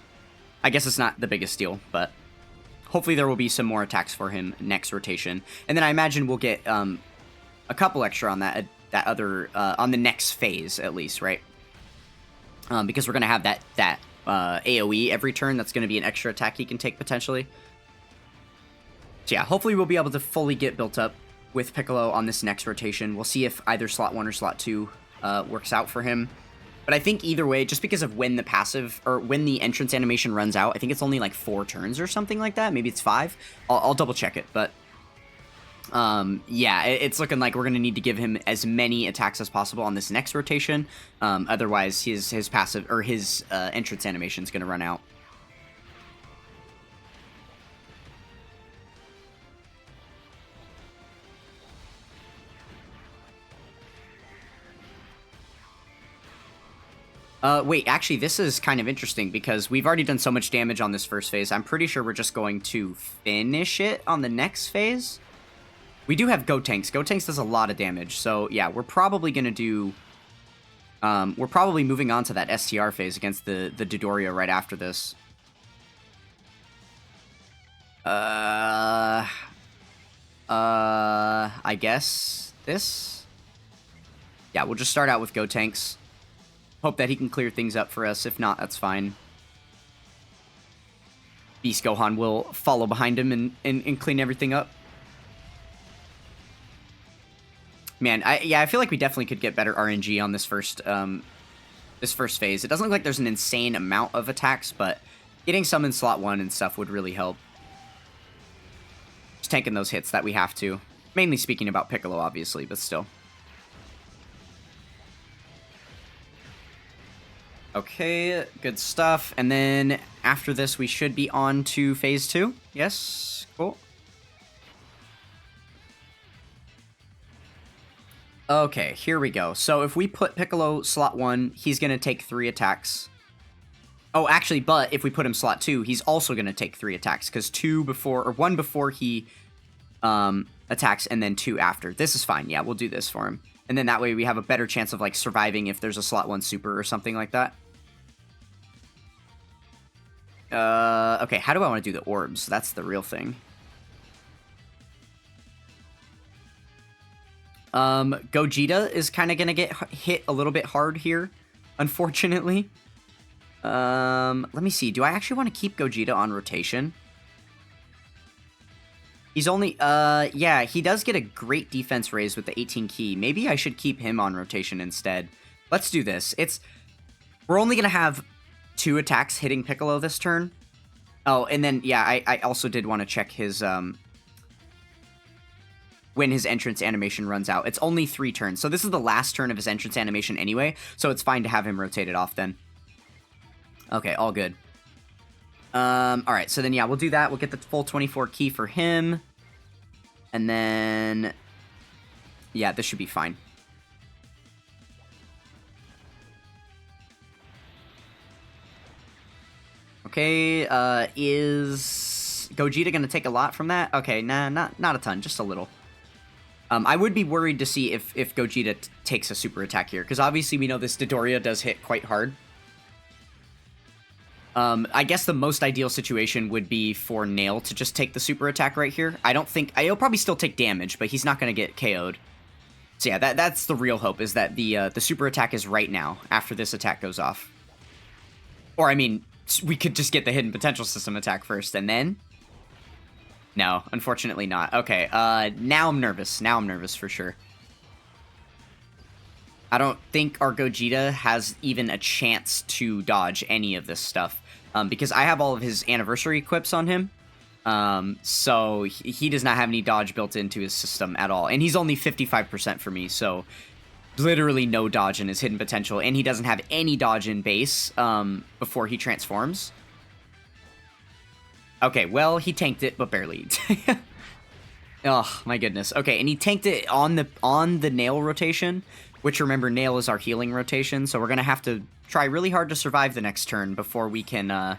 I guess it's not the biggest deal, but hopefully there will be some more attacks for him next rotation. And then I imagine we'll get a couple extra on that other on the next phase at least, right? Because we're gonna have that AOE every turn. That's gonna be an extra attack he can take potentially. So yeah, hopefully we'll be able to fully get built up with Piccolo on this next rotation. We'll see if either slot 1 or slot 2 works out for him. But I think either way, just because of when the passive, or when the entrance animation runs out, I think it's only like 4 turns or something like that. Maybe it's 5. I'll double check it, but yeah, it's looking like we're going to need to give him as many attacks as possible on this next rotation. Otherwise, his passive, or his entrance animation is going to run out. Wait, actually, this is kind of interesting because we've already done so much damage on this first phase. I'm pretty sure we're just going to finish it on the next phase. We do have Gotenks. Gotenks does a lot of damage, so yeah, we're probably going to do... we're probably moving on to that STR phase against the Dodoria right after this. I guess this? Yeah, we'll just start out with Gotenks. Hope that he can clear things up for us. If not, that's fine. Beast Gohan will follow behind him and clean everything up. Man, I feel like we definitely could get better RNG on this first phase. It doesn't look like there's an insane amount of attacks, but getting some in slot 1 and stuff would really help. Just tanking those hits that we have to. Mainly speaking about Piccolo, obviously, but still. Okay, good stuff. And then after this, we should be on to phase 2. Yes, cool. Okay, here we go. So if we put Piccolo slot 1, he's going to take 3 attacks. Oh, actually, but if we put him slot 2, he's also going to take 3 attacks, because 1 before he attacks and then 2 after. This is fine. Yeah, we'll do this for him. And then that way we have a better chance of, like, surviving if there's a slot 1 super or something like that. Okay, how do I want to do the orbs? That's the real thing. Gogeta is kind of going to get hit a little bit hard here, unfortunately. Let me see. Do I actually want to keep Gogeta on rotation? He's only, yeah, he does get a great defense raise with the 18 key. Maybe I should keep him on rotation instead. Let's do this. We're only going to have 2 attacks hitting Piccolo this turn. Oh, and then, yeah, I also did want to check his, when his entrance animation runs out. It's only 3 turns. So this is the last turn of his entrance animation anyway, so it's fine to have him rotated off then. Okay, all good. Alright, so then, yeah, we'll do that. We'll get the full 24 key for him. And then... yeah, this should be fine. Okay, is Gogeta gonna take a lot from that? Okay, nah, not a ton, just a little. I would be worried to see if Gogeta takes a super attack here, because obviously we know this Dodoria does hit quite hard. I guess the most ideal situation would be for Nail to just take the super attack right here. I don't think... he'll probably still take damage, but he's not going to get KO'd. So yeah, that's the real hope, is that the super attack is right now, after this attack goes off. Or, I mean, we could just get the hidden potential system attack first, and then... no, unfortunately not. Okay, now I'm nervous. Now I'm nervous for sure. I don't think our Gogeta has even a chance to dodge any of this stuff. because I have all of his anniversary equips on him. So he does not have any dodge built into his system at all. And he's only 55% for me, so literally no dodge in his hidden potential. And he doesn't have any dodge in base before he transforms. Okay, well, he tanked it, but barely. Oh, my goodness. Okay, and he tanked it on the nail rotation, which, remember, nail is our healing rotation, so we're going to have to try really hard to survive the next turn before we can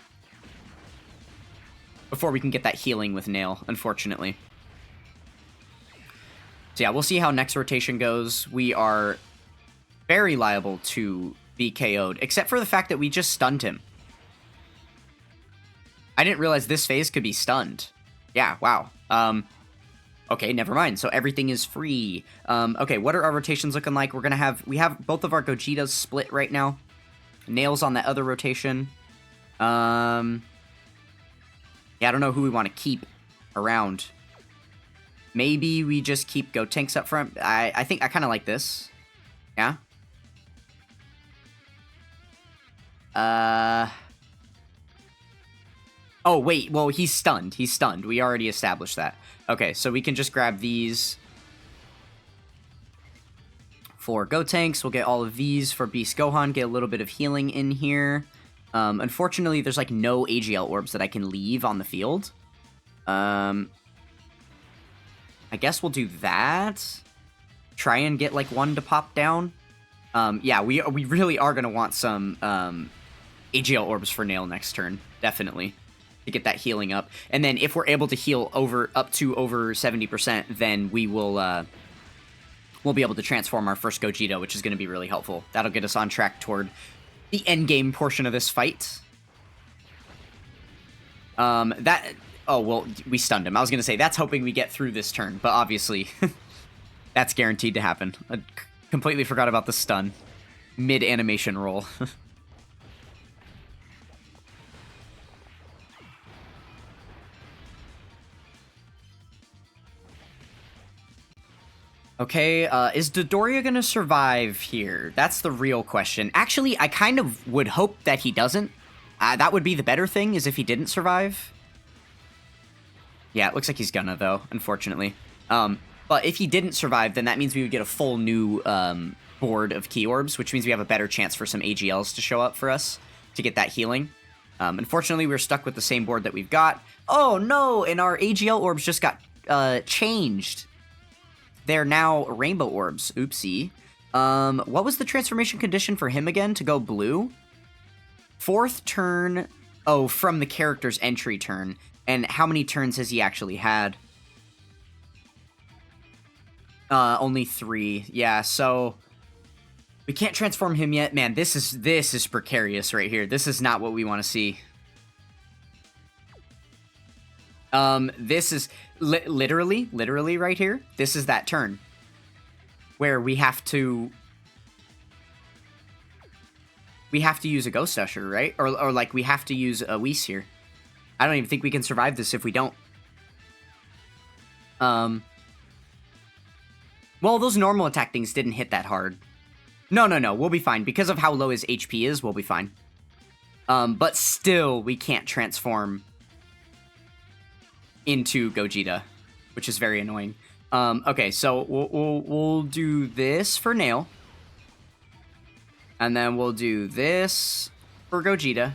get that healing with nail, unfortunately. So yeah, we'll see how next rotation goes. We are very liable to be KO'd, except for the fact that we just stunned him. I didn't realize this phase could be stunned. Yeah, wow. Okay, never mind. So everything is free. Okay, what are our rotations looking like? We have both of our Gogetas split right now. Nails on that other rotation. Yeah, I don't know who we want to keep around. Maybe we just keep Gotenks up front. I think I kind of like this. Yeah. Oh, wait. Well, he's stunned. He's stunned. We already established that. Okay, so we can just grab these for Gotenks. We'll get all of these for Beast Gohan. Get a little bit of healing in here. Unfortunately, there's, like, no AGL orbs that I can leave on the field. I guess we'll do that. Try and get, like, one to pop down. Yeah, we really are going to want some AGL orbs for Nail next turn. Definitely. To get that healing up. And then if we're able to heal up to over 70%, then we'll be able to transform our first Gogeta, which is going to be really helpful. That'll get us on track toward the end game portion of this fight. Oh, well, we stunned him. I was going to say, that's hoping we get through this turn, but obviously, that's guaranteed to happen. I completely forgot about the stun. Mid-animation roll. Okay, is Dodoria gonna survive here? That's the real question. Actually, I kind of would hope that he doesn't. That would be the better thing, is if he didn't survive. Yeah, it looks like he's gonna, though, unfortunately. But if he didn't survive, then that means we would get a full new board of Key Orbs, which means we have a better chance for some AGLs to show up for us to get that healing. Unfortunately, we're stuck with the same board that we've got. Oh, no! And our AGL orbs just got changed. They're now rainbow orbs. Oopsie. What was the transformation condition for him again to go blue? 4th turn. Oh, from the character's entry turn. And how many turns has he actually had? Only 3. Yeah, so we can't transform him yet. Man, this is precarious right here. This is not what we want to see. This is literally right here. This is that turn where we have to use a Ghost Usher, right? Or like we have to use a Whis here. I don't even think we can survive this if we don't. Well, those normal attack things didn't hit that hard. No, we'll be fine. Because of how low his HP is, we'll be fine. But still, we can't transform into Gogeta, which is very annoying. Okay, so we'll do this for Nail. And then we'll do this for Gogeta.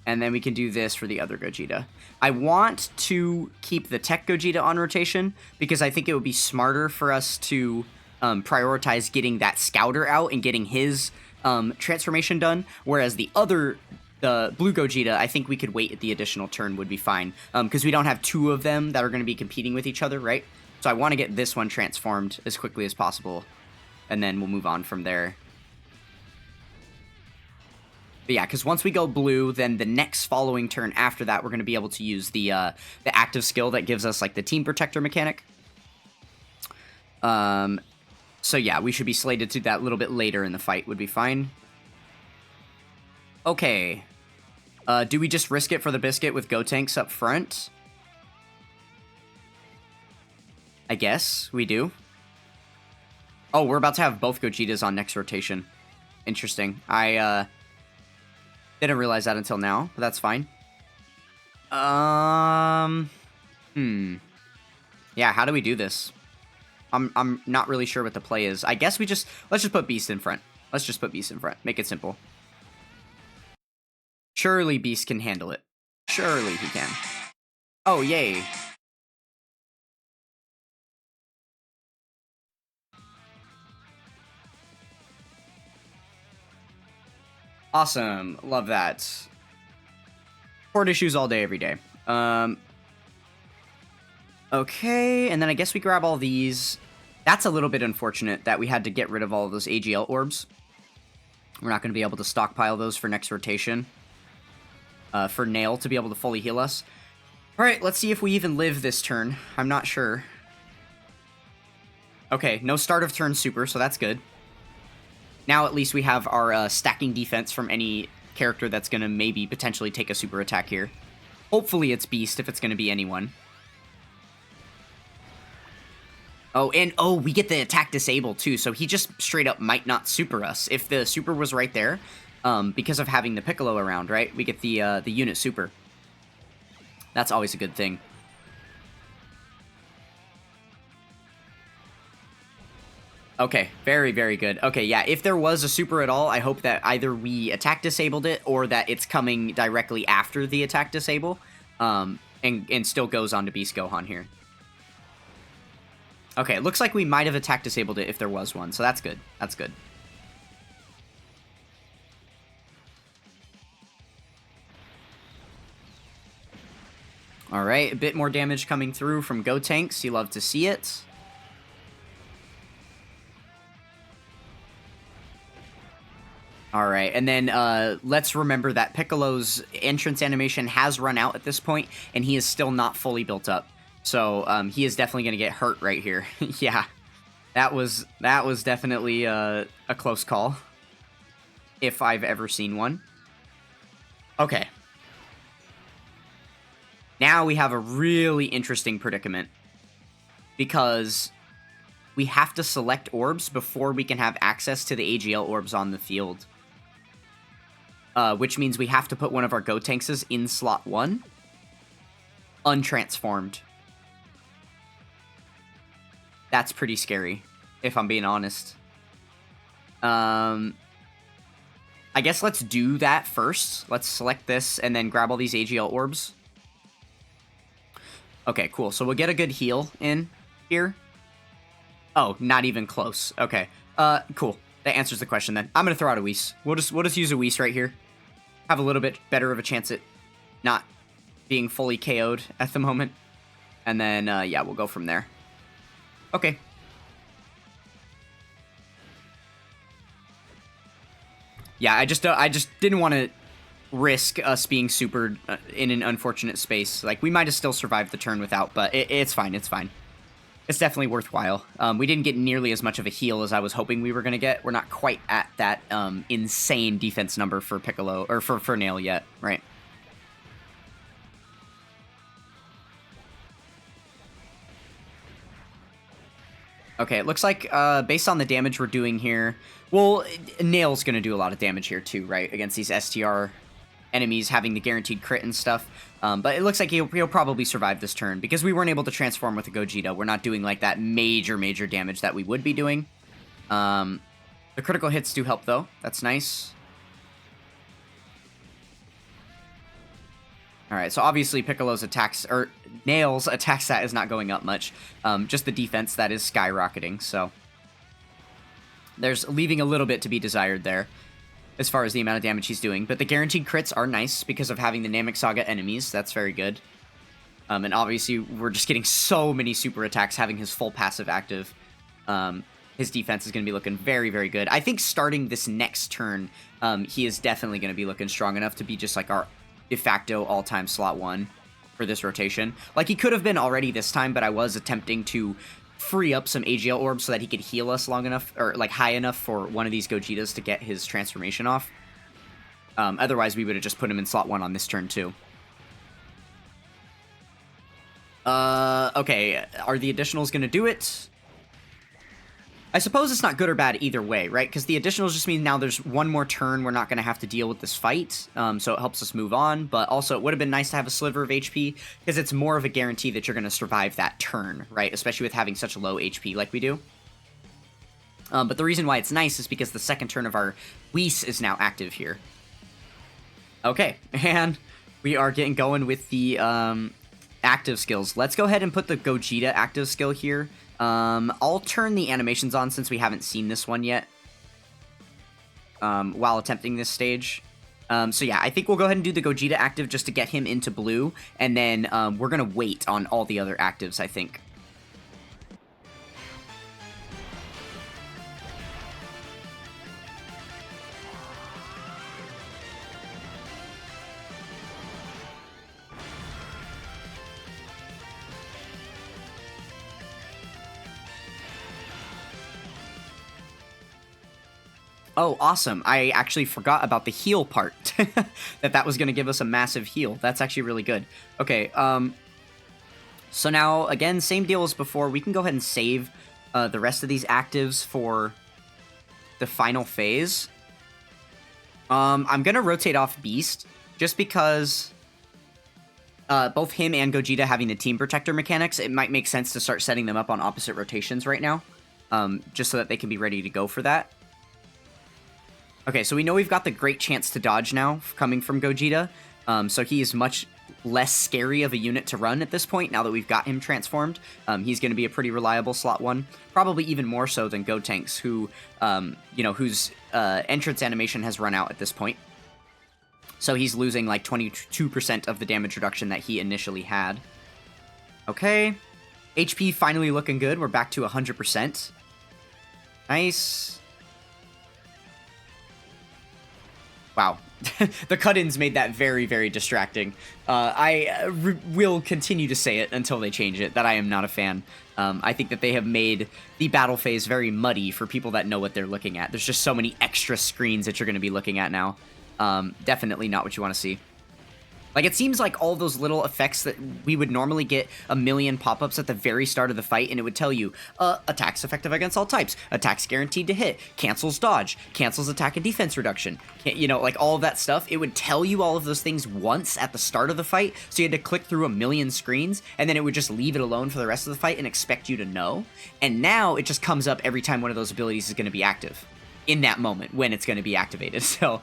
And then we can do this for the other Gogeta. I want to keep the Tech Gogeta on rotation, because I think it would be smarter for us to prioritize getting that Scouter out and getting his transformation done, whereas the Blue Gogeta, I think we could wait at the additional turn would be fine, because we don't have 2 of them that are going to be competing with each other, right? So I want to get this one transformed as quickly as possible, and then we'll move on from there. But yeah, because once we go blue, then the next following turn after that, we're going to be able to use the active skill that gives us like the Team Protector mechanic. So yeah, we should be slated to that a little bit later in the fight would be fine. Okay. Do we just risk it for the biscuit with Gotenks up front? I guess we do. Oh, we're about to have both Gogetas on next rotation. Interesting. Didn't realize that until now, but that's fine. Yeah, how do we do this? I'm not really sure what the play is. I guess let's just put Beast in front. Let's just put Beast in front. Make it simple. Surely Beast can handle it. Surely he can. Oh, yay. Awesome. Love that. Port issues all day, every day. Okay, and then I guess we grab all these. That's a little bit unfortunate that we had to get rid of all of those AGL orbs. We're not going to be able to stockpile those for next rotation. For Nail to be able to fully heal us. Alright, let's see if we even live this turn. I'm not sure. Okay, no start of turn super, so that's good. Now at least we have our stacking defense from any character that's going to maybe potentially take a super attack here. Hopefully it's Beast if it's going to be anyone. Oh, and we get the attack disabled too, so he just straight up might not super us. If the super was right there, because of having the Piccolo around, right? We get the unit super. That's always a good thing. Okay, very, very good. Okay, yeah, if there was a super at all, I hope that either we attack disabled it or that it's coming directly after the attack disable, and still goes on to Beast Gohan here. Okay, it looks like we might have attack disabled it if there was one, so that's good. That's good. Alright, a bit more damage coming through from Gotenks. You love to see it. Alright, and then let's remember that Piccolo's entrance animation has run out at this point, and he is still not fully built up. So he is definitely going to get hurt right here. Yeah, that was definitely a close call, if I've ever seen one. Okay. Now we have a really interesting predicament, because we have to select orbs before we can have access to the AGL orbs on the field. Which means we have to put one of our Gotenkses in slot 1, untransformed. That's pretty scary, if I'm being honest. I guess let's do that first. Let's select this and then grab all these AGL orbs. Okay, cool. So we'll get a good heal in here. Oh, not even close. Okay. Cool. That answers the question then. I'm gonna throw out a Whis. We'll just use a Whis right here. Have a little bit better of a chance at not being fully KO'd at the moment. And then, yeah, we'll go from there. Okay. Yeah, I just didn't want to risk us being supered in an unfortunate space. Like, we might have still survived the turn without, but it's fine, it's fine. It's definitely worthwhile. We didn't get nearly as much of a heal as I was hoping we were going to get. We're not quite at that insane defense number for Piccolo, or for Nail yet, right? Okay, it looks like based on the damage we're doing here, well, Nail's going to do a lot of damage here too, right? Against these STR enemies having the guaranteed crit and stuff. But it looks like he'll probably survive this turn because we weren't able to transform with the Gogeta. We're not doing like that major damage that we would be doing. The critical hits do help though. That's nice. Alright, so obviously Piccolo's attacks, or Nail's attack stat is not going up much. Just the defense that is skyrocketing, so there's leaving a little bit to be desired there as far as the amount of damage he's doing. But the guaranteed crits are nice because of having the Namek Saga enemies. That's very good. And obviously, we're just getting so many super attacks having his full passive active. His defense is going to be looking very good. I think starting this next turn, he is definitely going to be looking strong enough to be just like our de facto all-time slot 1 for this rotation. Like, he could have been already this time, but I was attempting to free up some AGL orbs so that he could heal us long enough, or like high enough for one of these Gogetas to get his transformation off. Otherwise, we would have just put him in slot 1 on this turn too. Okay, are the additionals going to do it? I suppose it's not good or bad either way, right? Because the additionals just mean now there's one more turn we're not going to have to deal with this fight, so it helps us move on, but also it would have been nice to have a sliver of HP, because it's more of a guarantee that you're going to survive that turn, right? Especially with having such low HP like we do. But the reason why it's nice is because the second turn of our Whis is now active here. Okay, and we are getting going with the active skills. Let's go ahead and put the Gogeta active skill here. I'll turn the animations on since we haven't seen this one yet while attempting this stage. So yeah, I think we'll go ahead and do the Gogeta active just to get him into blue, and then we're going to wait on all the other actives, I think. Oh, awesome. I actually forgot about the heal part. that was going to give us a massive heal. That's actually really good. Okay, so now, again, same deal as before. We can go ahead and save the rest of these actives for the final phase. I'm going to rotate off Beast, just because both him and Gogeta having the Team Protector mechanics, it might make sense to start setting them up on opposite rotations right now, just so that they can be ready to go for that. Okay, so we know we've got the great chance to dodge now, coming from Gogeta, so he is much less scary of a unit to run at this point, now that we've got him transformed. He's going to be a pretty reliable slot 1, probably even more so than Gotenks, who, you know, whose entrance animation has run out at this point. So he's losing like 22% of the damage reduction that he initially had. Okay, HP finally looking good, we're back to 100%. Nice. Wow, the cut-ins made that very, very distracting. I will continue to say it until they change it, that I am not a fan. I think that they have made the battle phase very muddy for people that know what they're looking at. There's just so many extra screens that you're going to be looking at now. Definitely not what you want to see. Like, it seems like all those little effects that we would normally get a million pop-ups at the very start of the fight, and it would tell you, attacks effective against all types, attacks guaranteed to hit, cancels dodge, cancels attack and defense reduction, you know, like all of that stuff. It would tell you all of those things once at the start of the fight, so you had to click through a million screens, and then it would just leave it alone for the rest of the fight and expect you to know. And now it just comes up every time one of those abilities is going to be active, in that moment, when it's going to be activated. So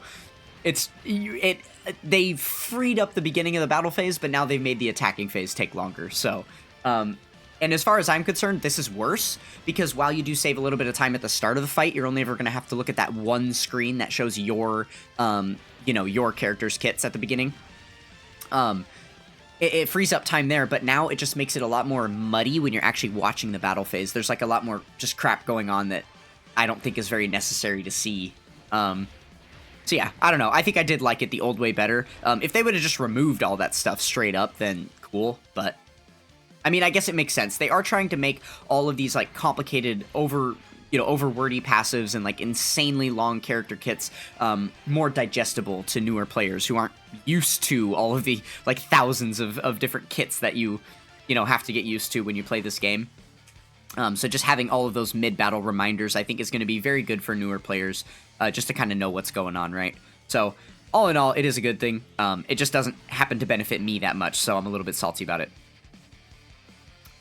they freed up the beginning of the battle phase, but now they've made the attacking phase take longer. So, and as far as I'm concerned, this is worse, because while you do save a little bit of time at the start of the fight, you're only ever going to have to look at that one screen that shows your, you know, your character's kits at the beginning. It frees up time there, but now it just makes it a lot more muddy when you're actually watching the battle phase. There's like a lot more just crap going on that I don't think is very necessary to see. So yeah, I don't know. I think I did like it the old way better. If they would have just removed all that stuff straight up, then cool. But, I mean, I guess it makes sense. They are trying to make all of these, like, complicated, over wordy passives and, like, insanely long character kits more digestible to newer players who aren't used to all of the, like, thousands of different kits that you know, have to get used to when you play this game. So just having all of those mid-battle reminders, I think, is going to be very good for newer players, just to kind of know what's going on, right? So, all in all, it is a good thing. It just doesn't happen to benefit me that much, so I'm a little bit salty about it.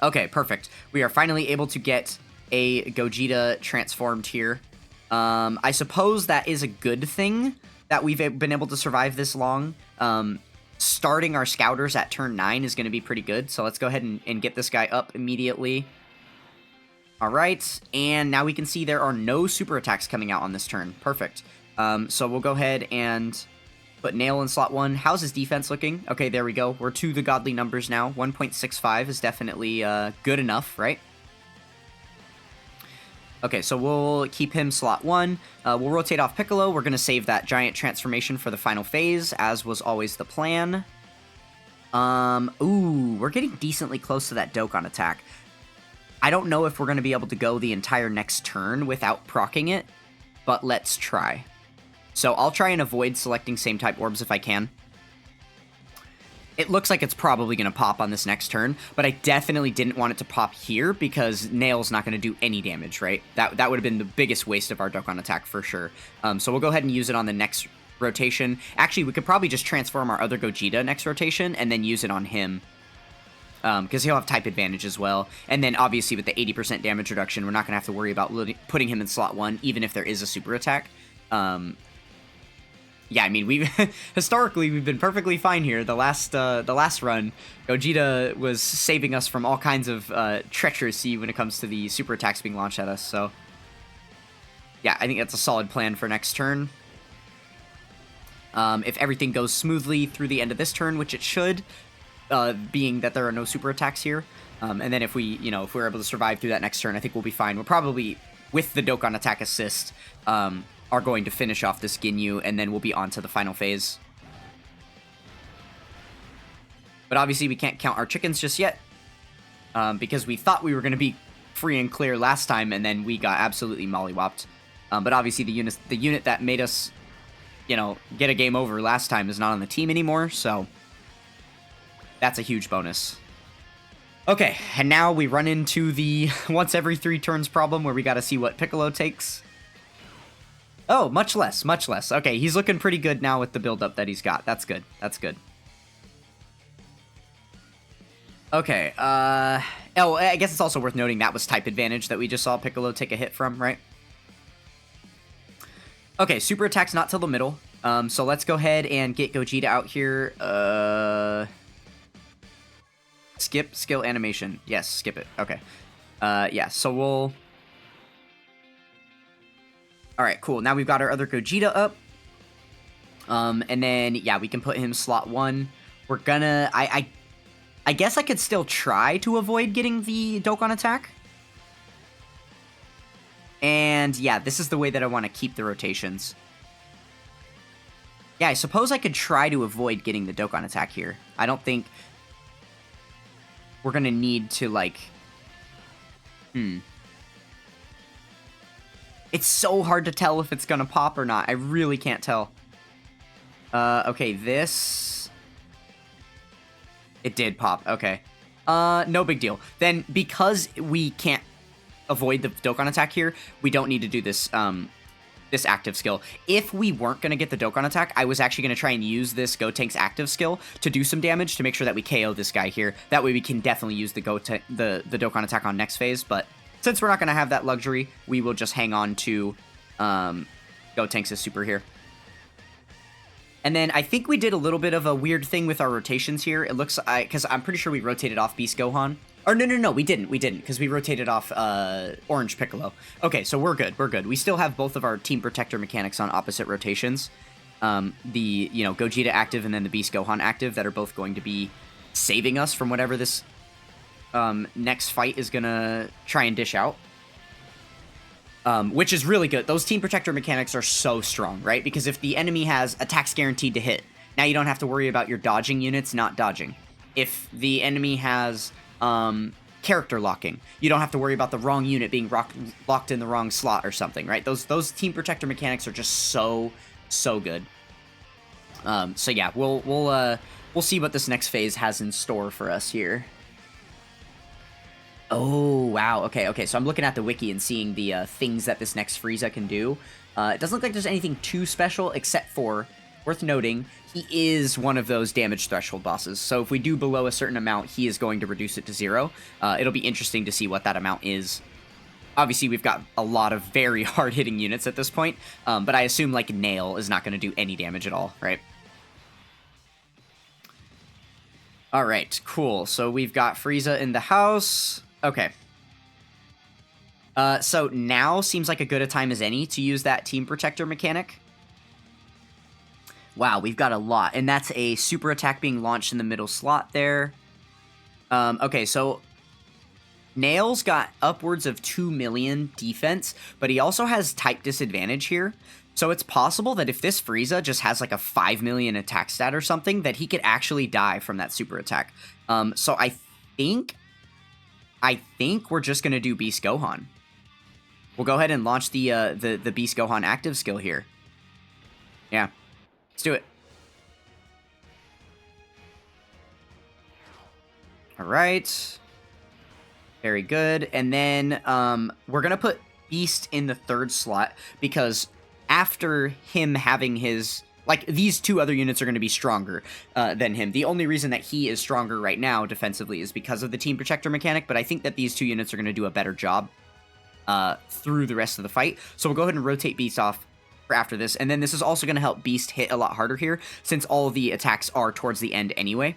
Okay, perfect. We are finally able to get a Gogeta transformed here. I suppose that is a good thing that we've been able to survive this long. Starting our Scouters at turn 9 is going to be pretty good, so let's go ahead and get this guy up immediately. Alright, and now we can see there are no super attacks coming out on this turn. Perfect. So we'll go ahead and put Nail in slot 1. How's his defense looking? Okay, there we go. We're to the godly numbers now. 1.65 is definitely good enough, right? Okay, so we'll keep him slot 1. We'll rotate off Piccolo. We're going to save that giant transformation for the final phase, as was always the plan. Ooh, we're getting decently close to that Dokkan attack. I don't know if we're going to be able to go the entire next turn without proccing it, but let's try. So I'll try and avoid selecting same type orbs if I can. It looks like it's probably going to pop on this next turn, but I definitely didn't want it to pop here because Nail's not going to do any damage, right? That would have been the biggest waste of our Dokkan attack for sure. So we'll go ahead and use it on the next rotation. Actually, we could probably just transform our other Gogeta next rotation and then use it on him. Because he'll have type advantage as well. And then obviously with the 80% damage reduction, we're not going to have to worry about putting him in slot 1, even if there is a super attack. Yeah, I mean, we've historically we've been perfectly fine here. The last run, Gogeta was saving us from all kinds of treachery when it comes to the super attacks being launched at us. So, yeah, I think that's a solid plan for next turn. If everything goes smoothly through the end of this turn, which it should, being that there are no super attacks here, and then if we, if we're able to survive through that next turn, I think we'll be fine. We'll probably, with the Dokkan attack assist, are going to finish off this Ginyu, and then we'll be on to the final phase. But obviously we can't count our chickens just yet, because we thought we were going to be free and clear last time, and then we got absolutely mollywopped. But obviously the unit that made us, get a game over last time is not on the team anymore, so that's a huge bonus. Okay, and now we run into the once every 3 turns problem where we got to see what Piccolo takes. Oh, much less, much less. Okay, he's looking pretty good now with the build-up that he's got. That's good. That's good. Okay, oh, I guess it's also worth noting that was type advantage that we just saw Piccolo take a hit from, right? Okay, super attack's not till the middle. So let's go ahead and get Gogeta out here. Skip skill animation. Yes, skip it. Okay. Yeah, so we'll... Alright, cool. Now we've got our other Gogeta up. And then, yeah, we can put him slot 1. We're gonna... I guess I could still try to avoid getting the Dokkan attack. And, yeah, this is the way that I want to keep the rotations. Yeah, I suppose I could try to avoid getting the Dokkan attack here. I don't think we're gonna need to, like... It's so hard to tell if it's gonna pop or not. I really can't tell. Okay, this... It did pop, okay. No big deal. Then, because we can't avoid the Dokkan attack here, we don't need to do this, this active skill. If we weren't gonna get the Dokkan attack, I was actually gonna try and use this Gotenks active skill to do some damage to make sure that we KO this guy here. That way we can definitely use the Dokkan attack on next phase, but... Since we're not going to have that luxury, we will just hang on to Gotenks' super here. And then I think we did a little bit of a weird thing with our rotations here. It looks like, because I'm pretty sure we rotated off Beast Gohan. Or no, we didn't, because we rotated off Orange Piccolo. Okay, so we're good, We still have both of our Team Protector mechanics on opposite rotations. The, Gogeta active and then the Beast Gohan active that are both going to be saving us from whatever this... next fight is gonna try and dish out. Which is really good. Those Team Protector mechanics are so strong, right? Because if the enemy has attacks guaranteed to hit, now you don't have to worry about your dodging units not dodging. If the enemy has character locking, you don't have to worry about the wrong unit being locked in the wrong slot or something, right? Those Team Protector mechanics are just so good. So yeah, we'll see what this next phase has in store for us here. Oh, wow. Okay. So I'm looking at the wiki and seeing the things that this next Frieza can do. It doesn't look like there's anything too special, except for, worth noting, he is one of those damage threshold bosses. So if we do below a certain amount, he is going to reduce it to 0. It'll be interesting to see what that amount is. Obviously, we've got a lot of very hard-hitting units at this point, but I assume, like, Nail is not going to do any damage at all, right? Alright, cool. So we've got Frieza in the house... Okay. So now seems like a good a time as any to use that Team Protector mechanic. Wow, we've got a lot. And that's a super attack being launched in the middle slot there. Okay, so Nail's got upwards of 2 million defense, but he also has type disadvantage here. So it's possible that if this Frieza just has like a 5 million attack stat or something, that he could actually die from that super attack. So I think we're just going to do Beast Gohan. We'll go ahead and launch the Beast Gohan active skill here. Yeah. Let's do it. All right. Very good. And then we're going to put Beast in the third slot because after him having his... Like, these two other units are going to be stronger than him. The only reason that he is stronger right now defensively is because of the Team Protector mechanic, but I think that these two units are going to do a better job through the rest of the fight. So we'll go ahead and rotate Beast off for after this, and then this is also going to help Beast hit a lot harder here, since all of the attacks are towards the end anyway.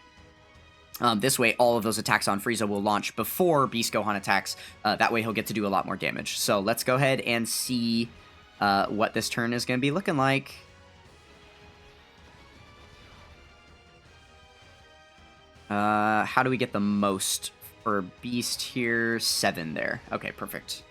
This way, all of those attacks on Frieza will launch before Beast Gohan attacks. That way, he'll get to do a lot more damage. So let's go ahead and see what this turn is going to be looking like. How do we get the most for Beast here? 7 there. Okay, perfect.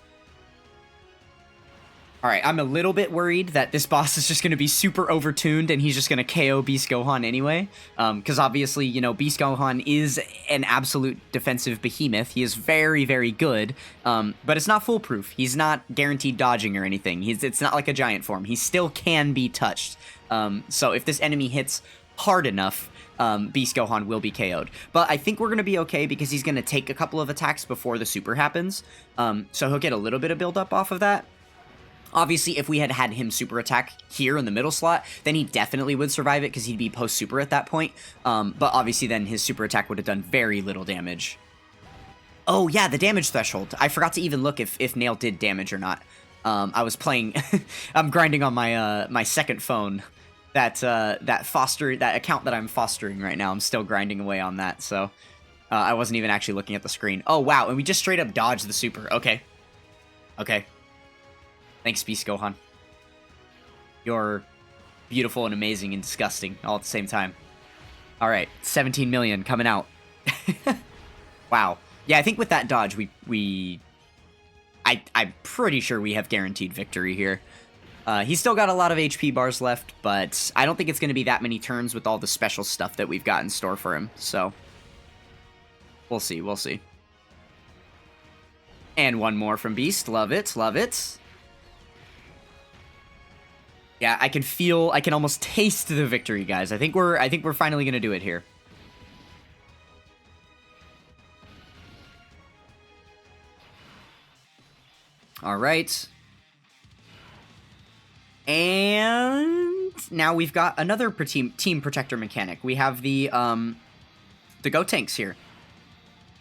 Alright, I'm a little bit worried that this boss is just going to be super overtuned and he's just going to KO Beast Gohan anyway. Because obviously, you know, Beast Gohan is an absolute defensive behemoth. He is very, very good. But it's not foolproof. He's not guaranteed dodging or anything. It's not like a giant form. He still can be touched. So if this enemy hits hard enough, Beast Gohan will be KO'd. But I think we're going to be okay because he's going to take a couple of attacks before the super happens. So he'll get a little bit of build up off of that. Obviously, if we had had him super attack here in the middle slot, then he definitely would survive it because he'd be post-super at that point. But obviously then his super attack would have done very little damage. Oh yeah, the damage threshold. I forgot to even look if Nail did damage or not. I was playing... I'm grinding on my my second phone. That account that I'm fostering right now. I'm still grinding away on that, so... I wasn't even actually looking at the screen. Oh wow, and we just straight up dodged the super. Okay. Okay. Thanks, Beast Gohan. You're beautiful and amazing and disgusting all at the same time. Alright, 17 million coming out. Wow. Yeah, I think with that dodge, I'm pretty sure we have guaranteed victory here. He's still got a lot of HP bars left, but I don't think it's going to be that many turns with all the special stuff that we've got in store for him, so... We'll see, we'll see. And one more from Beast. Love it, love it. Yeah, I can almost taste the victory, guys. I think we're finally gonna do it here. All right. And now we've got another team protector mechanic. We have the Go tanks here.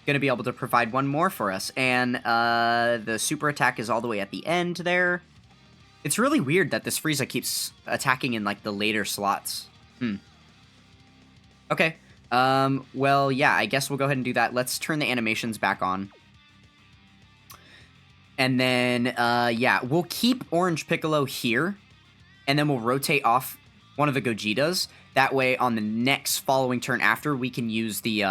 Gonna be able to provide one more for us, and the super attack is all the way at the end there. It's really weird that this Frieza keeps attacking in, like, the later slots. Okay. Well, yeah, I guess we'll go ahead and do that. Let's turn the animations back on. And then, yeah, we'll keep Orange Piccolo here, and then we'll rotate off one of the Gogetas. That way, on the next following turn after, we can use the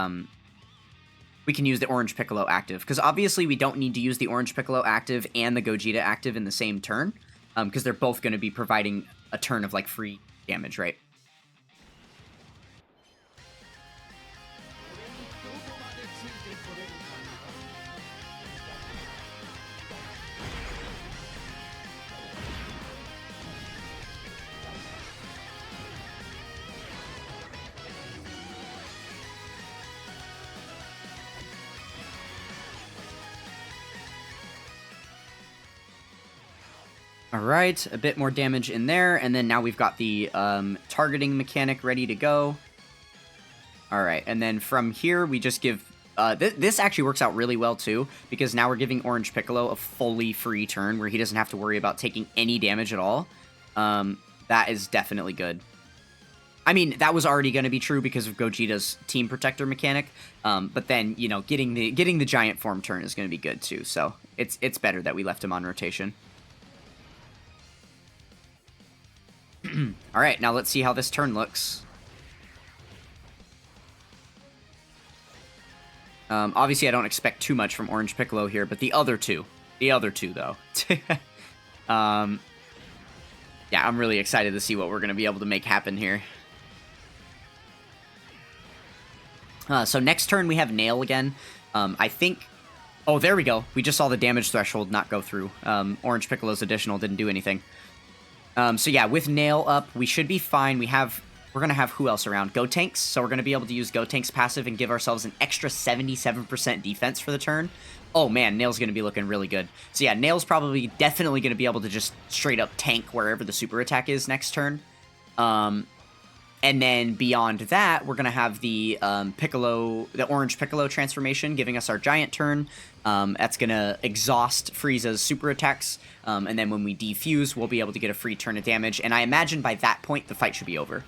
Orange Piccolo active. Because obviously, we don't need to use the Orange Piccolo active and the Gogeta active in the same turn. Because they're both going to be providing a turn of, like, free damage, right? Alright, a bit more damage in there, and then now we've got the targeting mechanic ready to go. Alright, and then from here, we just give... this actually works out really well, too, because now we're giving Orange Piccolo a fully free turn where he doesn't have to worry about taking any damage at all. That is definitely good. I mean, that was already going to be true because of Gogeta's Team Protector mechanic, but then, you know, getting the Giant Form turn is going to be good, too, so it's better that we left him on rotation. Alright, now let's see how this turn looks. Obviously, I don't expect too much from Orange Piccolo here, but the other two, though. Yeah, I'm really excited to see what we're going to be able to make happen here. So next turn, we have Nail again. I think... Oh, there we go. We just saw the damage threshold not go through. Orange Piccolo's additional didn't do anything. So yeah, with Nail up, we should be fine. We have we're going to have who else around? Gotenks. So we're going to be able to use Gotenks passive and give ourselves an extra 77% defense for the turn. Oh man, Nail's going to be looking really good. So yeah, Nail's probably definitely going to be able to just straight up tank wherever the super attack is next turn. And then beyond that, we're going to have the Piccolo, the orange Piccolo transformation, giving us our giant turn. That's going to exhaust Frieza's super attacks. And then when we defuse, we'll be able to get a free turn of damage. And I imagine by that point, the fight should be over.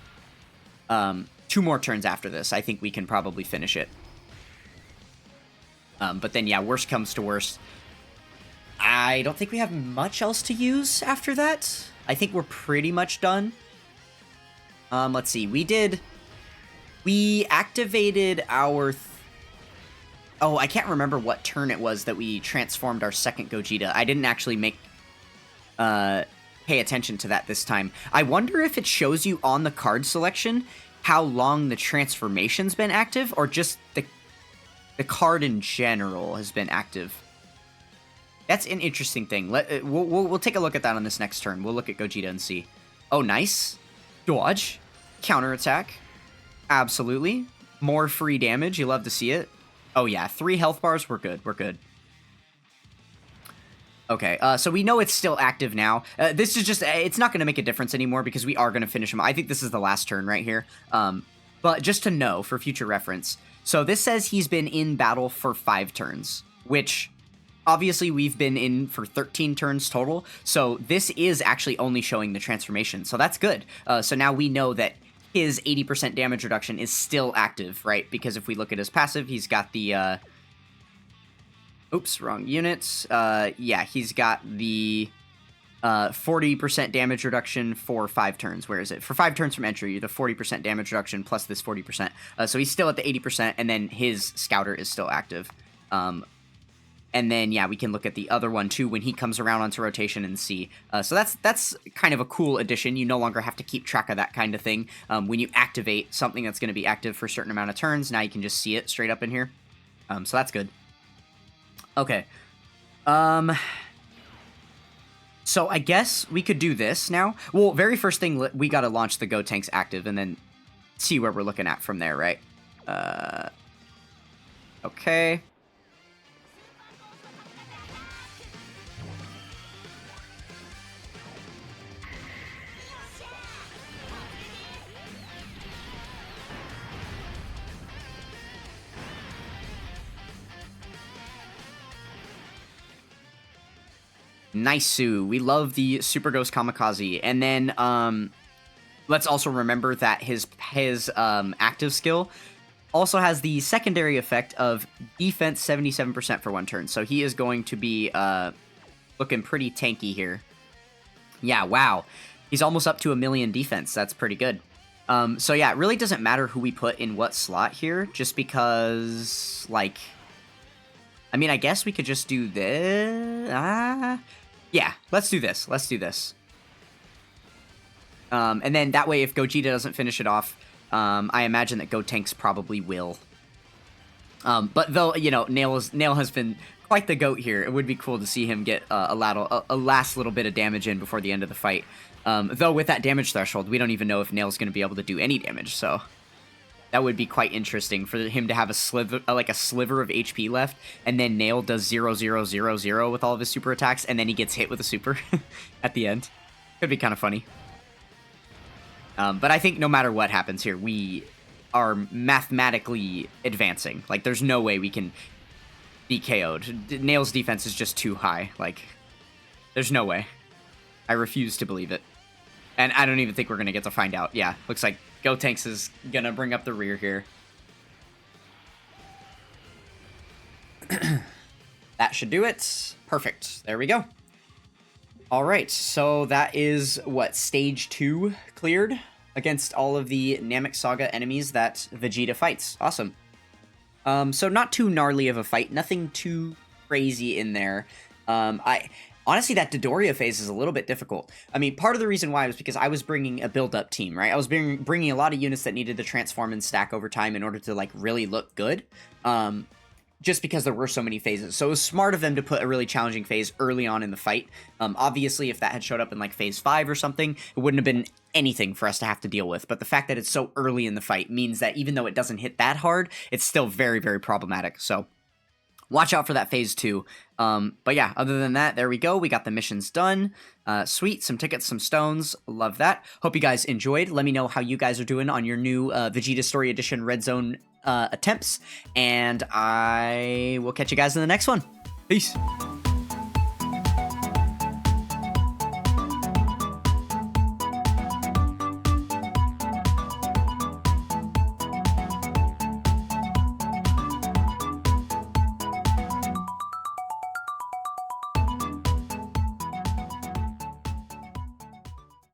2 more turns after this, I think we can probably finish it. But then, yeah, worst comes to worst. I don't think we have much else to use after that. I think we're pretty much done. Let's see. We activated our... Oh, I can't remember what turn it was that we transformed our second Gogeta. I didn't actually pay attention to that this time. I wonder if it shows you on the card selection how long the transformation's been active, or just the card in general has been active. That's an interesting thing. We'll take a look at that on this next turn. We'll look at Gogeta and see. Oh, nice. Dodge. Counterattack. Absolutely. More free damage. You love to see it. Oh, yeah. 3 health bars. We're good. We're good. Okay, so we know it's still active now. This is just... It's not going to make a difference anymore because we are going to finish him. I think this is the last turn right here. But just to know, for future reference. So this says he's been in battle for 5 turns, which... Obviously, we've been in for 13 turns total, so this is actually only showing the transformation, so that's good. So now we know that his 80% damage reduction is still active, right? Because if we look at his passive, he's got the... Oops, wrong units. Yeah, he's got the 40% damage reduction for 5 turns. Where is it? For 5 turns from entry, the 40% damage reduction plus this 40%. So he's still at the 80%, and then his Scouter is still active. And then, yeah, we can look at the other one, too, when he comes around onto rotation and see. So that's kind of a cool addition. You no longer have to keep track of that kind of thing. When you activate something that's going to be active for a certain amount of turns, now you can just see it straight up in here. So that's good. Okay. So I guess we could do this now. Well, very first thing, we got to launch the Gotenks active and then see where we're looking at from there, right? Okay. Nice-oo. We love the Super Ghost Kamikaze. And then, let's also remember that his active skill also has the secondary effect of defense 77% for 1 turn. So he is going to be, looking pretty tanky here. Yeah, wow. He's almost up to 1,000,000 defense. That's pretty good. So yeah, it really doesn't matter who we put in what slot here, just because, like... I mean, I guess we could just do this. Yeah, let's do this. Let's do this. And then that way, if Gogeta doesn't finish it off, I imagine that Gotenks probably will. But though, you know, Nail has been quite the goat here. It would be cool to see him get a last little bit of damage in before the end of the fight. Though with that damage threshold, we don't even know if Nail's going to be able to do any damage, so... That would be quite interesting for him to have a sliver, like a sliver of HP left, and then Nail does 0, 0, 0, 0 with all of his super attacks, and then he gets hit with a super at the end. Could be kind of funny. But I think no matter what happens here, we are mathematically advancing. Like, there's no way we can be KO'd. Nail's defense is just too high. Like, there's no way. I refuse to believe it. And I don't even think we're going to get to find out. Yeah, looks like Gotenks is going to bring up the rear here. That should do it. Perfect. There we go. All right, so that is, what, Stage 2 cleared against all of the Namek Saga enemies that Vegeta fights. Awesome. So not too gnarly of a fight. Nothing too crazy in there. Honestly, that Dodoria phase is a little bit difficult. I mean, part of the reason why was because I was bringing a build-up team, right? I was bringing a lot of units that needed to transform and stack over time in order to, like, really look good. just because there were so many phases. So it was smart of them to put a really challenging phase early on in the fight. Obviously, if that had showed up in like phase 5 or something, it wouldn't have been anything for us to have to deal with. But the fact that it's so early in the fight means that even though it doesn't hit that hard, it's still very, very problematic. So watch out for that phase 2. But yeah, other than that, there we go. We got the missions done. Sweet, some tickets, some stones. Love that. Hope you guys enjoyed. Let me know how you guys are doing on your new Vegeta Story Edition Red Zone attempts. And I will catch you guys in the next one. Peace.